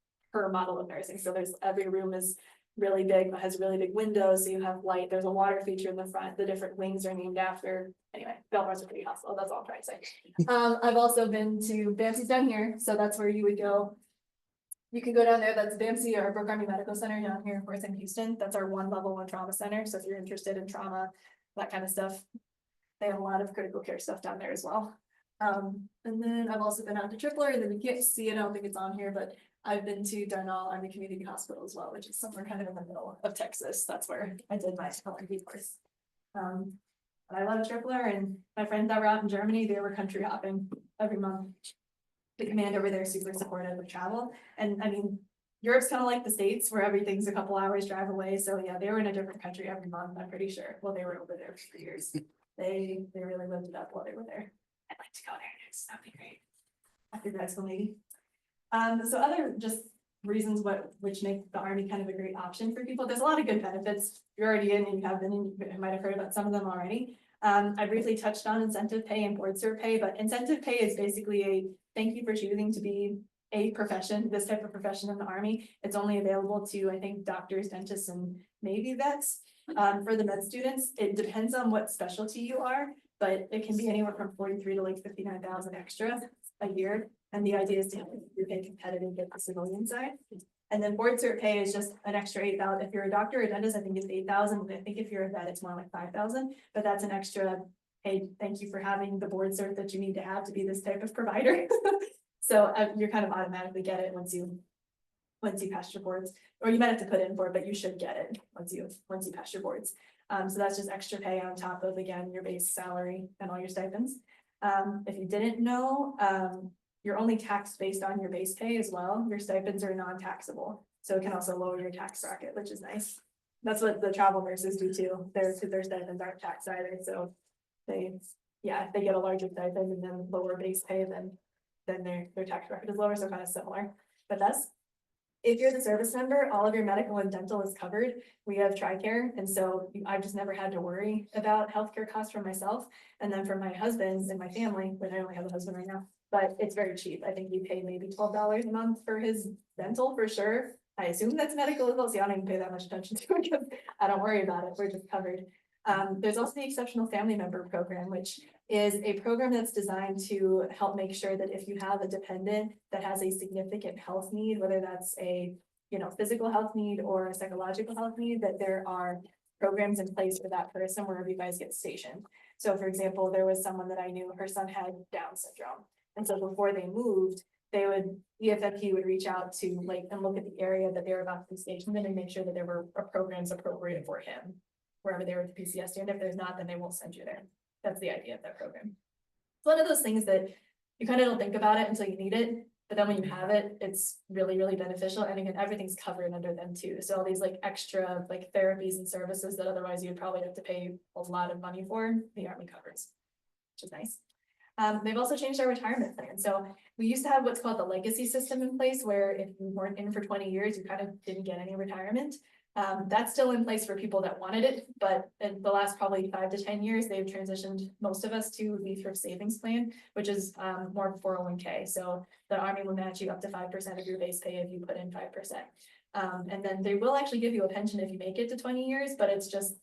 model of nursing. So every room is really big, has really big windows. So you have light, there's a water feature in the front. The different wings are named after, anyway, Belmore's a pretty hospital. That's all I'm trying to say. I've also been to BAMC's down here. So that's where you would go. You can go down there. That's BAMC or Brooke Army Medical Center down here, of course, in Houston. That's our level 1 trauma center. So if you're interested in trauma, that kind of stuff, they have a lot of critical care stuff down there as well. And then I've also been out to Tripler, and then you can't see it. I don't think it's on here, but I've been to Darnall Army Community Hospital as well, which is somewhere kind of in the middle of Texas. That's where I did my LRB course. But I love Tripler, and my friends that were out in Germany, they were country hopping every month. The command over there is super supportive of travel. And I mean, Europe's kind of like the States where everything's a couple hours drive away. So yeah, they were in a different country every month, I'm pretty sure. Well, they were over there for years. They really lived it up while they were there. I'd like to go there next. That'd be great. After grad school, maybe. So other just reasons which make the Army kind of a great option for people. There's a lot of good benefits. You're already in and you have been in, you might have heard about some of them already. I briefly touched on incentive pay and board cert pay, but incentive pay is basically a thank you for choosing to be a profession, this type of profession in the Army. It's only available to, I think, doctors, dentists, and maybe vets. For the med students, it depends on what specialty you are, but it can be anywhere from 43 to like 59,000 extra a year. And the idea is to have your pay competitive with the civilian side. And then board cert pay is just an extra 8,000. If you're a doctor or a dentist, I think it's 8,000. I think if you're a vet, it's more like 5,000, but that's an extra, hey, thank you for having the board cert that you need to have to be this type of provider. So you're kind of automatically get it once you pass your boards, or you might have to put in for it, but you should get it once you pass your boards. So that's just extra pay on top of, again, your base salary and all your stipends. If you didn't know, you're only taxed based on your base pay as well. Your stipends are non-taxable, so it can also lower your tax bracket, which is nice. That's what the travel nurses do too. Their stipends aren't taxed either, so they get a larger stipend and then lower base pay, then their tax bracket is lower, so kind of similar. But that's, if you're the service member, all of your medical and dental is covered. We have TRICARE, and so I've just never had to worry about healthcare costs for myself. And then for my husband and my family, but I only have a husband right now, but it's very cheap. I think you pay maybe $12 a month for his dental for sure. I assume that's medical as well, so I don't even pay that much attention to it because I don't worry about it. We're just covered. There's also the Exceptional Family Member Program, which is a program that's designed to help make sure that if you have a dependent that has a significant health need, whether that's a physical health need or a psychological health need, that there are programs in place for that person wherever you guys get stationed. So for example, there was someone that I knew, her son had Down syndrome. And so before they moved, EFFP would reach out to and look at the area that they were about to be stationed in and make sure that there were programs appropriate for him wherever they were at the PCS. And if there's not, then they won't send you there. That's the idea of that program. It's one of those things that you kind of don't think about it until you need it, but then when you have it, it's really, really beneficial. And again, everything's covered under them too. So all these extra therapies and services that otherwise you'd probably have to pay a lot of money for, the Army covers, which is nice. They've also changed our retirement plan. So we used to have what's called the legacy system in place, where if you weren't in for 20 years, you kind of didn't get any retirement. That's still in place for people that wanted it, but in the last probably 5 to 10 years, they've transitioned most of us to the thrift savings plan, which is more of a 401k. So the Army will match you up to 5% of your base pay if you put in 5%. And then they will actually give you a pension if you make it to 20 years, but it's just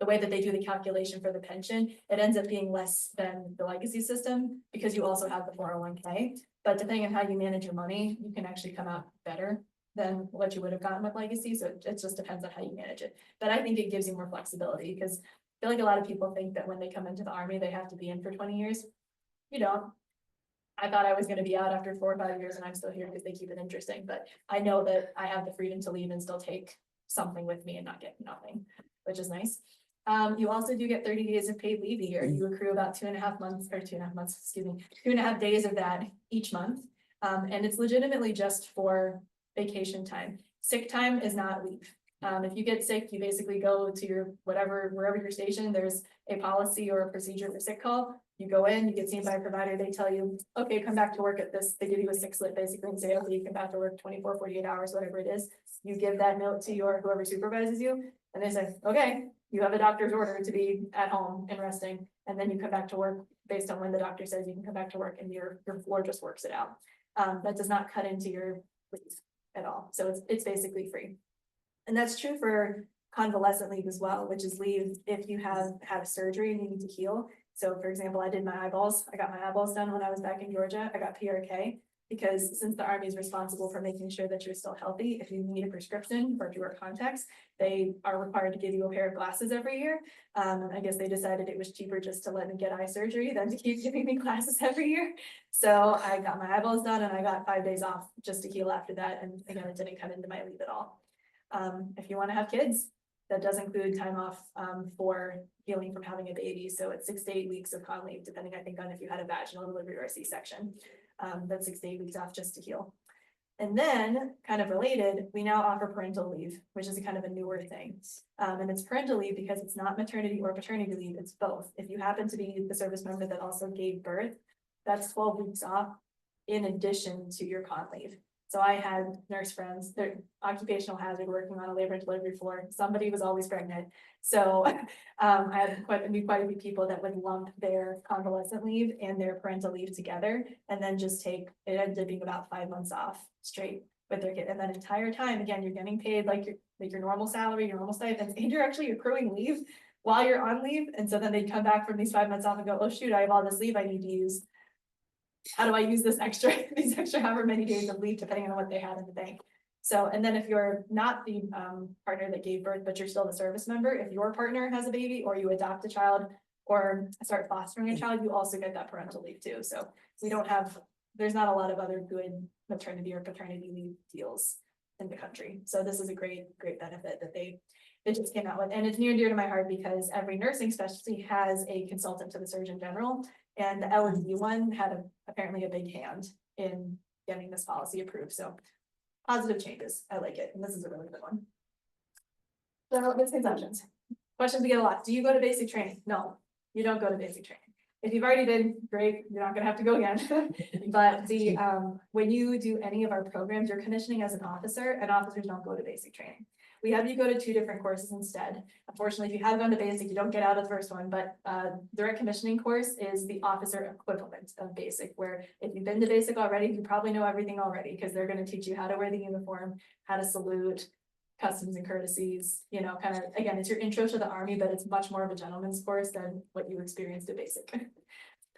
the way that they do the calculation for the pension, it ends up being less than the legacy system because you also have the 401k. But depending on how you manage your money, you can actually come out better than what you would have gotten with legacy. So it just depends on how you manage it. But I think it gives you more flexibility because I feel like a lot of people think that when they come into the Army, they have to be in for 20 years. You don't. I thought I was going to be out after 4 or 5 years and I'm still here because they keep it interesting. But I know that I have the freedom to leave and still take something with me and not get nothing, which is nice. You also do get 30 days of paid leave a year. You accrue about 2.5 months, or 2.5 months, excuse me, 2.5 days of that each month. And it's legitimately just for vacation time. Sick time is not leave. If you get sick, you basically go to your wherever you're stationed, there's a policy or a procedure for sick call. You go in, you get seen by a provider, they tell you, okay, come back to work at this. They give you a sick slip basically and say, okay, you come back to work 24, 48 hours, whatever it is. You give that note to whoever supervises you, and they say, okay, you have a doctor's order to be at home and resting, and then you come back to work based on when the doctor says you can come back to work, and your floor just works it out. That does not cut into your leave at all. So it's basically free. And that's true for convalescent leave as well, which is leave if you have had a surgery and you need to heal. So for example, I got my eyeballs done when I was back in Georgia. I got PRK because since the Army is responsible for making sure that you're still healthy, if you need a prescription or if you wear contacts, they are required to give you a pair of glasses every year. I guess they decided it was cheaper just to let me get eye surgery than to keep giving me glasses every year. So I got my eyeballs done and I got 5 days off just to heal after that. And again, it didn't come into my leave at all. If you want to have kids, that does include time off for healing from having a baby. So it's 6 to 8 weeks of con leave, depending, I think, on if you had a vaginal delivery or a C-section. That's 6 to 8 weeks off just to heal. And then, kind of related, we now offer parental leave, which is a kind of a newer thing. And it's parental leave because it's not maternity or paternity leave, it's both. If you happen to be the service member that also gave birth, that's 12 weeks off in addition to your con leave. So I had nurse friends, they're occupational hazard, working on a labor and delivery floor, somebody was always pregnant. So I knew quite a few people that would lump their convalescent leave and their parental leave together, and then just take, it ended up being about 5 months off straight with their kid. And that entire time, again, you're getting paid like your normal salary, your normal stipends, and you're actually accruing leave while you're on leave. And so then they'd come back from these 5 months off and go, oh shoot, I have all this leave I need to use. How do I use this extra, these extra however many days of leave, depending on what they had in the bank? So, and then if you're not the partner that gave birth, but you're still the service member, if your partner has a baby or you adopt a child or start fostering a child, you also get that parental leave too. So we don't have, there's not a lot of other good maternity or paternity leave deals in the country. So this is a great benefit that they just came out with. And it's near and dear to my heart because every nursing specialty has a consultant to the Surgeon General. And the L&D one had apparently a big hand in getting this policy approved. So positive changes. I like it. And this is a really good one. So misconceptions. Questions we get a lot. Do you go to basic training? No, you don't go to basic training. If you've already been, great, you're not gonna have to go again. But the when you do any of our programs, you're commissioning as an officer, and officers don't go to basic training. We have you go to 2 different courses instead. Unfortunately, if you have gone to basic, you don't get out of the first one, but direct commissioning course is the officer equivalent of basic, where if you've been to basic already, you probably know everything already, because they're gonna teach you how to wear the uniform, how to salute, customs and courtesies, you know, kind of, again, it's your intro to the Army, but it's much more of a gentleman's course than what you experienced at basic.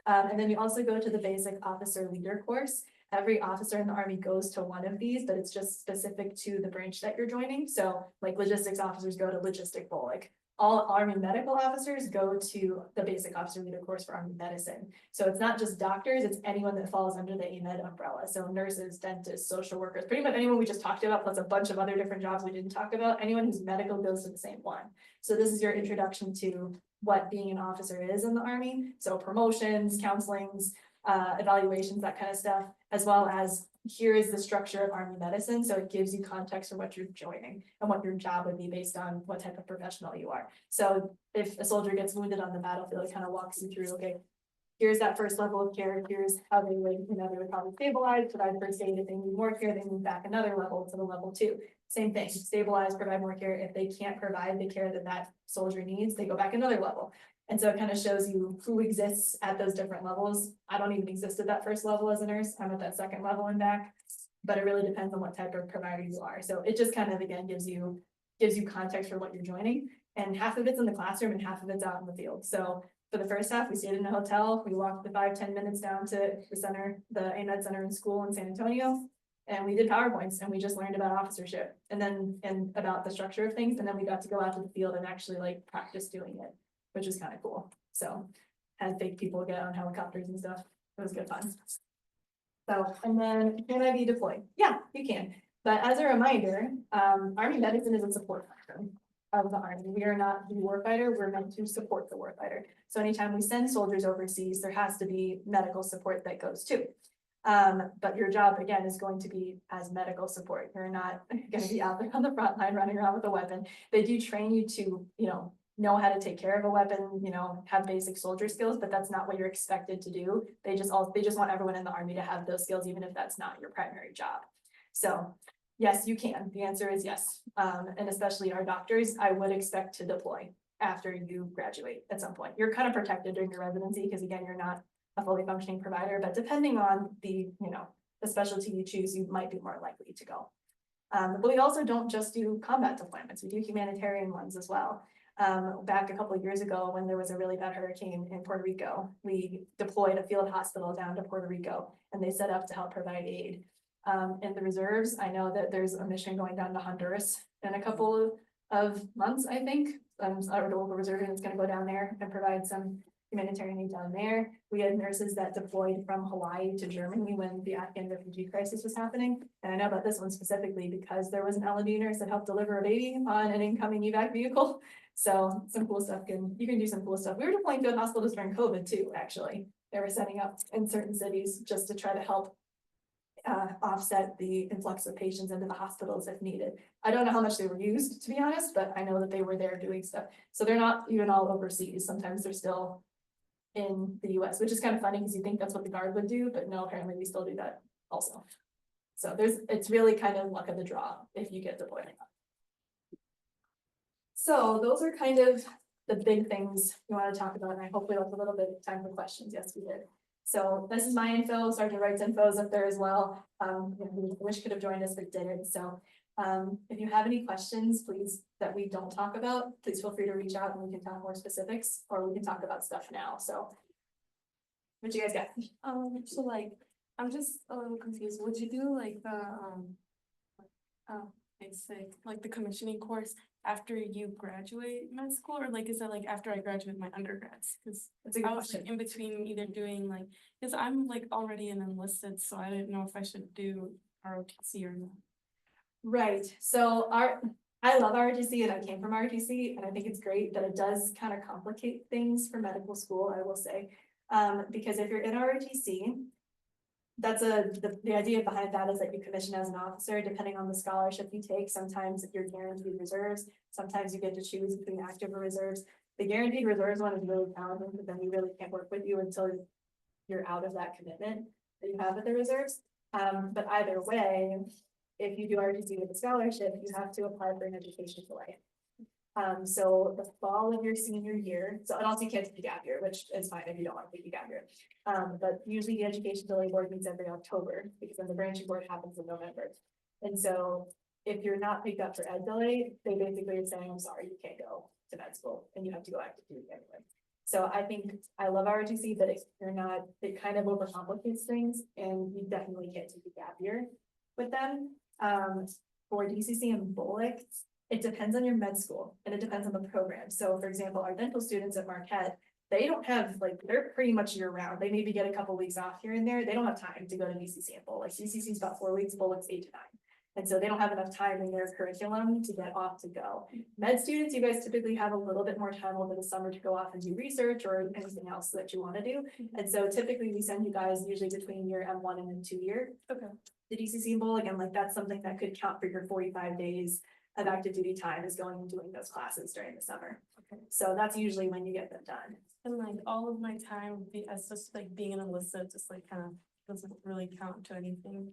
And then you also go to the basic officer leader course. Every officer in the Army goes to one of these, but it's just specific to the branch that you're joining. So like logistics officers go to logistic bowl, like all Army medical officers go to the basic officer leader course for Army medicine. So it's not just doctors, it's anyone that falls under the AMED umbrella. So nurses, dentists, social workers, pretty much anyone we just talked about, plus a bunch of other different jobs we didn't talk about, anyone who's medical goes to the same one. So this is your introduction to what being an officer is in the Army. So promotions, counselings, evaluations, that kind of stuff, as well as here is the structure of Army medicine. So it gives you context for what you're joining and what your job would be based on what type of professional you are. So if a soldier gets wounded on the battlefield, it kind of walks you through, okay, here's that first level of care, here's how they would, you know, they would probably stabilize, provide first aid. If they need more care, they move back another level to the level 2. Same thing, stabilize, provide more care. If they can't provide the care that that soldier needs, they go back another level. And so it kind of shows you who exists at those different levels. I don't even exist at that first level as a nurse. I'm at that second level and back, but it really depends on what type of provider you are. So it just kind of, again, gives you context for what you're joining, and half of it's in the classroom and half of it's out in the field. So for the first half, we stayed in a hotel. We walked the 5-10 minutes down to the center, the AMED Center in school in San Antonio. And we did PowerPoints and we just learned about officership and about the structure of things. And then we got to go out to the field and actually like practice doing it, which is kind of cool. So had fake people get on helicopters and stuff. It was good fun. So, and then can I be deployed? Yeah, you can. But as a reminder, Army medicine is a support function of the Army. We are not the warfighter, we're meant to support the warfighter. So anytime we send soldiers overseas, there has to be medical support that goes too. But your job again is going to be as medical support. You're not going to be out there on the front line running around with a weapon. They do train you to, know how to take care of a weapon, have basic soldier skills, but that's not what you're expected to do. They just want everyone in the Army to have those skills, even if that's not your primary job. So yes, you can. The answer is yes. And especially our doctors, I would expect to deploy after you graduate at some point. You're kind of protected during your residency because again, you're not a fully functioning provider, but depending on the specialty you choose, you might be more likely to go. But we also don't just do combat deployments. We do humanitarian ones as well. Back a couple of years ago, when there was a really bad hurricane in Puerto Rico, we deployed a field hospital down to Puerto Rico, and they set up to help provide aid. In the reserves, I know that there's a mission going down to Honduras in a couple of months, I think. Our local reserve is going to go down there and provide some humanitarian aid down there. We had nurses that deployed from Hawaii to Germany when the Afghan refugee crisis was happening. And I know about this one specifically because there was an L&D nurse that helped deliver a baby on an incoming evac vehicle. So some cool stuff you can do some cool stuff. We were deploying field hospitals during COVID too, actually. They were setting up in certain cities just to try to help offset the influx of patients into the hospitals if needed. I don't know how much they were used, to be honest, but I know that they were there doing stuff. So they're not even all overseas. Sometimes they're still in the US, which is kind of funny because you think that's what the Guard would do, but no, apparently we still do that also. So it's really kind of luck of the draw if you get deployed. So those are kind of the big things we want to talk about, and I hope we have a little bit of time for questions. Yes, we did. So this is my info, Sergeant Wright's info is up there as well. We wish could have joined us, but didn't. So if you have any questions, please, that we don't talk about, please feel free to reach out and we can talk more specifics, or we can talk about stuff now. So what you guys got? So like, I'm just a little confused. Would you do like the, basic, like the commissioning course after you graduate med school, or like, is it like after I graduate my undergrads? Cause That's a good I was like question. in between either doing like, cause I'm like already an enlisted, so I didn't know if I should do ROTC or not. Right, so I love ROTC and I came from ROTC and I think it's great, but it does kind of complicate things for medical school, I will say. Because if you're in ROTC, that's the idea behind that is that you commission as an officer, depending on the scholarship you take. Sometimes you're guaranteed reserves, sometimes you get to choose between active or reserves. The guaranteed reserves one is really challenging, but then we really can't work with you until you're out of that commitment that you have with the reserves. But either way, if you do ROTC with a scholarship, you have to apply for an education delay. So the fall of your senior year, so and also you can't take a gap year, which is fine if you don't want to take a gap year. But usually the education delay board meets every October, because then the branching board happens in November. And so if you're not picked up for ed delay, they basically are saying, I'm sorry, you can't go to med school and you have to go active duty anyway. So I think I love ROTC, but if you're not, it kind of overcomplicates things, and you definitely can't take a gap year with them. For DCC and BOLIC, it depends on your med school and it depends on the program. So for example, our dental students at Marquette, they don't have, like, they're pretty much year round. They maybe get a couple weeks off here and there. They don't have time to go to DCC and BOLIC. DCC is about 4 weeks, BOLIC's 8 to 9. And so they don't have enough time in their curriculum to get off to go. Med students, you guys typically have a little bit more time over the summer to go off and do research or anything else that you want to do. And so typically we send you guys usually between your M1 and M2 year. Okay. The DCC and BOLIC, and like that's something that could count for your 45 days of active duty time, is going and doing those classes during the summer. Okay. So that's usually when you get them done. And like all of my time would be as just like being an enlisted, just like kind of doesn't really count to anything.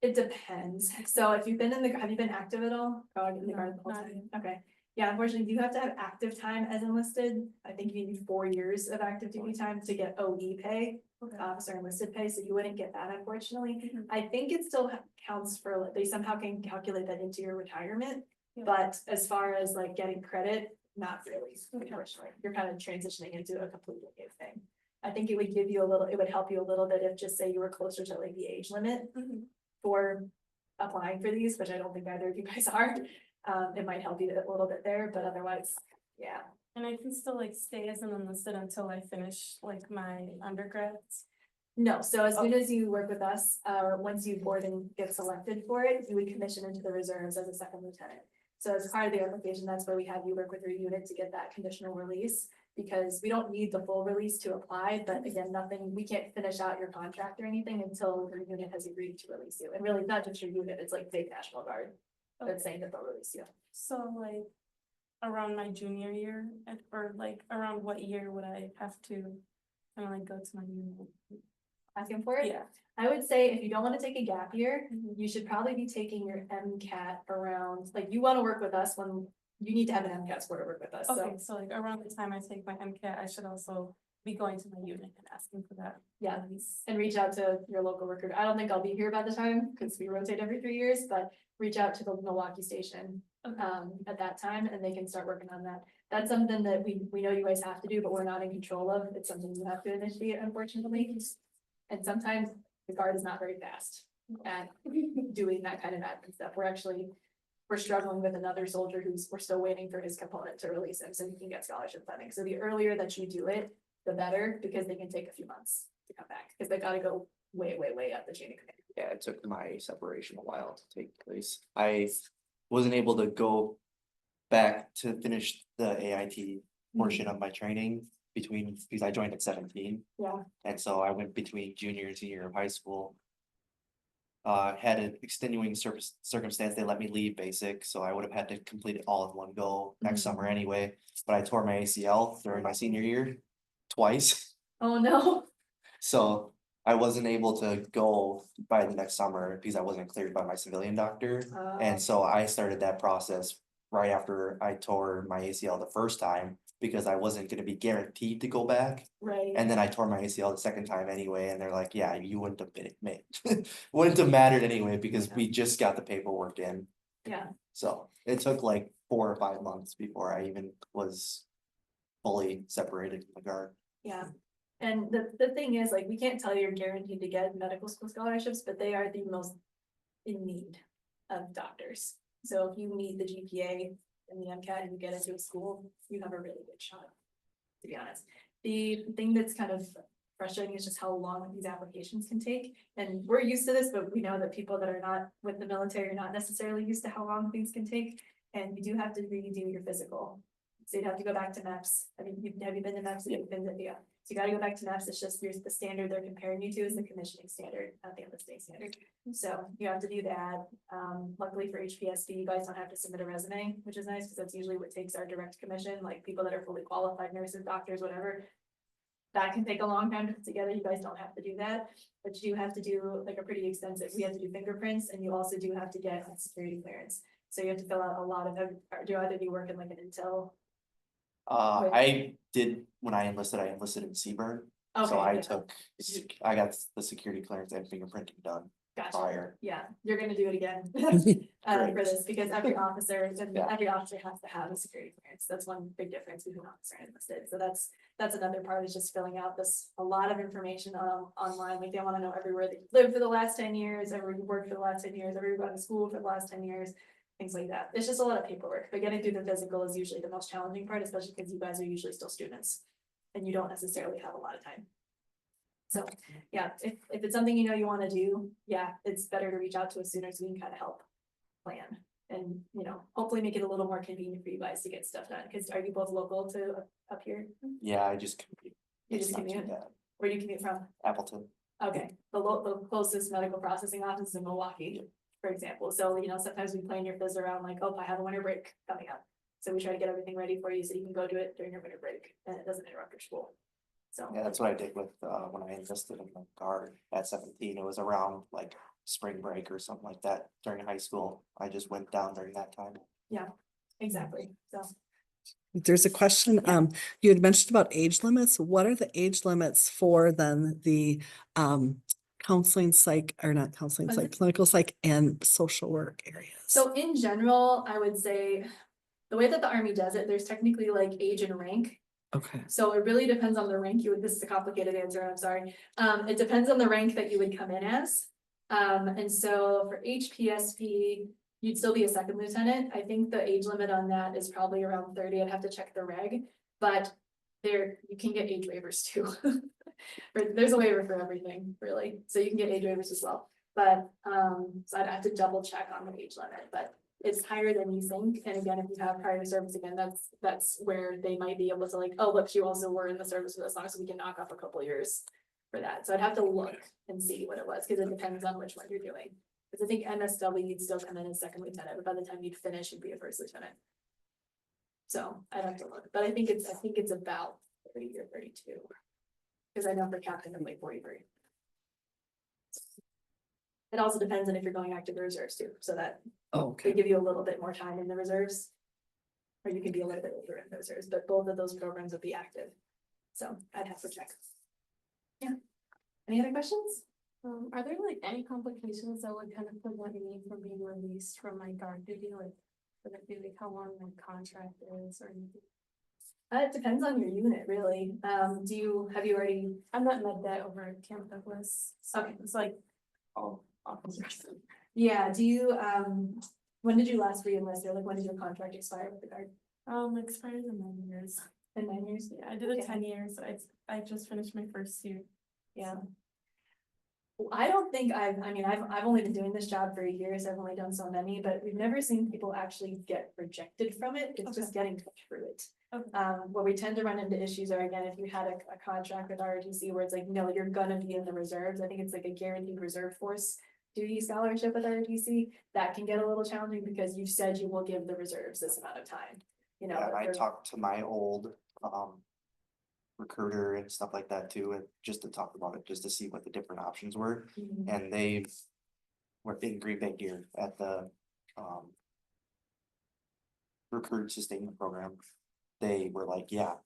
It depends. So if you've been in the, have you been active at all? Oh, in the No, guard the whole not time? Okay. Yeah, unfortunately, you have to have active time as enlisted. I think you need 4 years of active duty time to get OE pay, Okay. officer enlisted pay, so you wouldn't get that, unfortunately. Mhm. I think it still counts for, they somehow can calculate that into your retirement. Yeah. But as far as like getting credit, not really, Okay. unfortunately. You're kind of transitioning into a completely new thing. I think it would give you a little, it would help you a little bit if just say you were closer to like the age limit Mhm. for applying for these, which I don't think either of you guys are. It might help you a little bit there, but otherwise, yeah. And I can still like stay as an enlisted until I finish like my undergrads. No, so as soon as you work with us, or once you board and get selected for it, you would commission into the reserves as a second lieutenant. So as part of the application, that's where we have you work with your unit to get that conditional release, because we don't need the full release to apply, but again, nothing, we can't finish out your contract or anything until your unit has agreed to release you. And really, not just your unit, it's like big National Guard that's saying that they'll release you. So like around my junior year, or like around what year would I have to kind of like go to my unit? Asking for it? Yeah. I would say if you don't want to take a gap year, Mhm. you should probably be taking your MCAT around, like, you want to work with us when you need to have an MCAT score to work with us, so. Okay, so like around the time I take my MCAT, I should also be going to my unit and asking for that. Yeah. release. And reach out to your local recruiter. I don't think I'll be here by the time, because we rotate every 3 years, but reach out to the Milwaukee station. Okay. At that time, and they can start working on that. That's something that we know you guys have to do, but we're not in control of. It's something you have to initiate, unfortunately. And sometimes the guard is not very fast at doing that kind of admin stuff. We're struggling with another soldier we're still waiting for his component to release him so he can get scholarship funding. So the earlier that you do it, the better, because they can take a few months to come back, because they gotta go way, way, way up the chain of command. Yeah, it took my separation a while to take place. I wasn't able to go back to finish the AIT portion of my training because I joined at 17. Yeah. And so I went between junior and senior of high school. Had an extenuating circumstance, they let me leave basic, so I would have had to complete it all in one go next Mhm. summer anyway. But I tore my ACL during my senior year twice, Oh, no. so I wasn't able to go by the next summer because I wasn't cleared by my civilian doctor. And so I started that process right after I tore my ACL the first time because I wasn't gonna be guaranteed to go back. Right. And then I tore my ACL the second time anyway, and they're like, yeah, you wouldn't have been made. Wouldn't have mattered anyway because we just got the paperwork in. Yeah, So it took like 4 or 5 months before I even was fully separated from the guard. yeah. And the thing is, like, we can't tell you you're guaranteed to get medical school scholarships, but they are the most in need of doctors. So if you meet the GPA and the MCAT and you get into a school, you have a really good shot, to be honest. The thing that's kind of frustrating is just how long these applications can take. And we're used to this, but we know that people that are not with the military are not necessarily used to how long things can take. And you do have to redo your physical. So you'd have to go back to MEPS. I mean, have you been to MEPS? You've been to, yeah. So you gotta go back to MEPS. It's just, here's the standard they're comparing you to is the commissioning standard, not the enlisting standard. So you have to do that. Luckily for HPSP, you guys don't have to submit a resume, which is nice because that's usually what takes our direct commission, like people that are fully qualified, nurses, doctors, whatever. That can take a long time to put together. You guys don't have to do that, but you do have to do like a pretty extensive, we have to do fingerprints and you also do have to get a security clearance. So you have to fill out a lot of, do either you work in like an intel? I did, when I enlisted in Seaburn, so I took, I got the security clearance and fingerprinting done Gotcha. prior. Yeah, you're gonna do it again Great. for this, because every officer, and Yeah. every officer has to have a security clearance. That's one big difference between officer and enlisted. So that's another part, is just filling out a lot of information online. Like they wanna know everywhere that you lived for the last 10 years, everywhere you worked for the last 10 years, everywhere you gone to school for the last 10 years. Things like that. It's just a lot of paperwork, but getting through the physical is usually the most challenging part, especially because you guys are usually still students and you don't necessarily have a lot of time. So, yeah, if it's something you know you want to do, yeah, it's better to reach out to us sooner so we can kind of help plan and, you know, hopefully make it a little more convenient for you guys to get stuff done. Because are you both local to up here? Yeah, I just commute. You It's just not too commute? bad. Where do you commute from? Appleton. Okay, the closest medical processing office is in Milwaukee, for example. So, you know, sometimes we plan your phys around like, oh, I have a winter break coming up. So we try to get everything ready for you so you can go do it during your winter break and it doesn't interrupt your school. So. Yeah, that's what I did with when I enlisted in the guard at 17. It was around like spring break or something like that during high school. I just went down during that time. Yeah, exactly. So. There's a question, you had mentioned about age limits. What are the age limits for then the counseling psych, or not counseling psych, clinical psych and social work areas? So in general, I would say the way that the Army does it, there's technically like age and rank. Okay. So it really depends on the rank this is a complicated answer, I'm sorry. It depends on the rank that you would come in as. And so for HPSP, you'd still be a second lieutenant. I think the age limit on that is probably around 30. I'd have to check the reg, but you can get age waivers too. There's a waiver for everything, really. So you can get age waivers as well. But so I'd have to double check on the age limit, but it's higher than you think. And again, if you have prior service, again, that's where they might be able to like, oh, look, you also were in the service for this long, so we can knock off a couple years for that. So I'd have to look and see what it was, because it depends on which one you're doing. Because I think MSW, you'd still come in as second lieutenant, but by the time you'd finish, you'd be a first lieutenant. So I'd have to look, but I think it's about 30 or 32. Because I know for captain, I'm like 43. It also depends on if you're going active reserves too, so that they give you a little bit more time in the reserves. Or you can be a little bit older in the reserves, but both of those programs would be active. So I'd have to check. Yeah. Any other questions? Are there like any complications that would kind of prevent me from being released from my guard duty, like would it be like how long my contract is or anything? It depends on your unit, really. Have you already? I'm not med that over at Camp Douglas. So Okay. it's like officers. Yeah, do you, when did you last re-enlist, or like when did your contract expire with the guard? Expires in 9 years. In 9 years? Yeah, I did it Okay. 10 years. I just finished my first year. Yeah. I don't think I've only been doing this job for a year, so I've only done so many, but we've never seen people actually get rejected from it. It's just getting through it. Okay. Where we tend to run into issues are, again, if you had a contract with ROTC where it's like, no, you're gonna be in the reserves. I think it's like a guaranteed reserve force duty scholarship with ROTC. That can get a little challenging because you've said you will give the reserves this amount of time. You know, Yeah, and I talked to my old recruiter and stuff like that too, and just to talk about it, just to see what the different options were. Mhm. And they were in Green Bay here at the recruit sustainment program. They were like, yeah,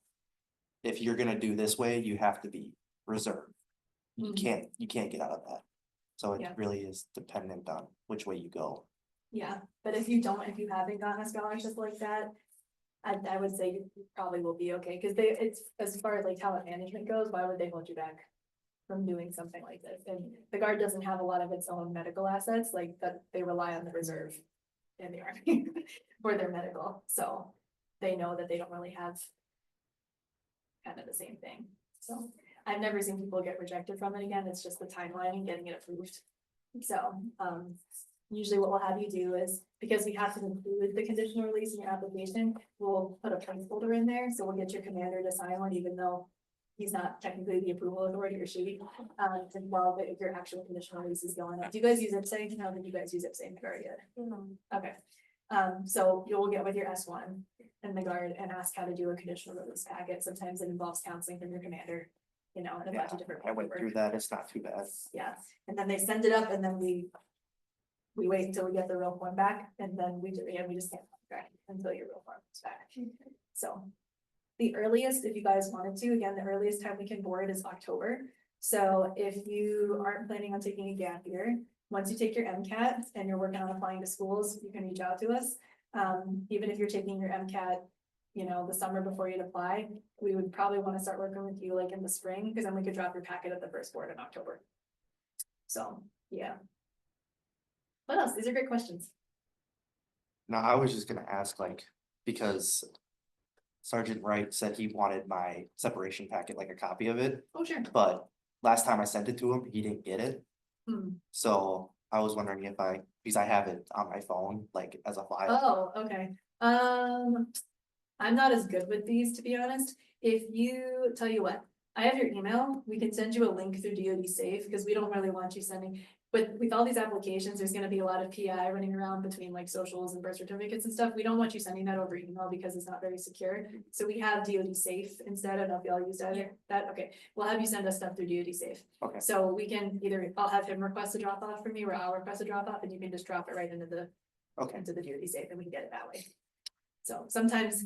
if you're gonna do this way, you have to be reserved. You Mhm. can't get out of that. So it Yeah. really is dependent on which way you go. Yeah, but if you haven't gotten a scholarship like that, I would say you probably will be okay, because it's, as far as like talent management goes, why would they hold you back from doing something like this? And the Guard doesn't have a lot of its own medical assets, like that, they rely on the reserve in the Army for their medical, so they know that they don't really have kind of the same thing. So I've never seen people get rejected from it again, it's just the timeline and getting it approved. So, usually what we'll have you do is, because we have to include the conditional release in your application, we'll put a placeholder in there, so we'll get your commander to sign one, even though he's not technically the approval authority, or she, and while your actual conditional release is going up. Do you guys use IPSA? No, did you guys use IPSA in the Guard yet? Okay. So you'll get with your S1 in the Guard and ask how to do a conditional release packet. Sometimes it involves counseling from your commander, you know, and a bunch of different. I went through that, it's not too bad. Yeah, and then they send it up, and then we wait until we get the real form back, and then we just can't contract until your real form is back. So the earliest, if you guys wanted to, again, the earliest time we can board is October. So if you aren't planning on taking a gap year, once you take your MCAT and you're working on applying to schools, you can reach out to us. Even if you're taking your MCAT, you know, the summer before you'd apply, we would probably want to start working with you like in the spring, because then we could drop your packet at the first board in October. So, yeah. What else? These are great questions. No, I was just gonna ask, like, because Sergeant Wright said he wanted my separation packet, like a copy of it, Oh, sure. but last time I sent it to him, he didn't get it. Hmm. So I was wondering if because I have it on my phone, like as a file. Oh, okay. I'm not as good with these, to be honest. If you, tell you what, I have your email, we can send you a link through DoD Safe, because we don't really want you sending. But with all these applications, there's gonna be a lot of PI running around between like socials and birth certificates and stuff. We don't want you sending that over email because it's not very secure. So we have DoD Safe instead. I don't know if y'all use that, okay. We'll have you send us stuff through DoD Safe. Okay. So we can either, I'll have him request a drop off from me, or I'll request a drop off, and you can just drop it right into the Okay. DoD Safe, and we can get it that way. So sometimes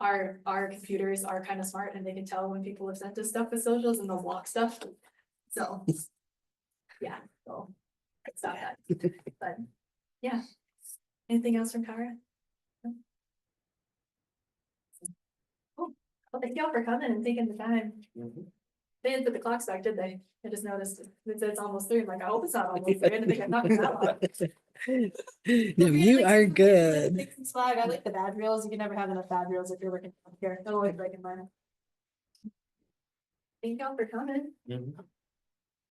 our computers are kind of smart, and they can tell when people have sent us stuff with socials, and they'll block stuff. So, yeah, so it's not that, but yeah. Anything else from Kara? No? Cool. Well, thank y'all for coming and taking the time. They didn't put the clocks back, did they? I just noticed it said it's almost 3. I'm like, I hope it's not almost 3. I didn't think I'm not that long. No, you are good. 6 and 5. I like the bad reels. You can never have enough bad reels if you're working here. They'll always break in mine. Thank y'all for coming.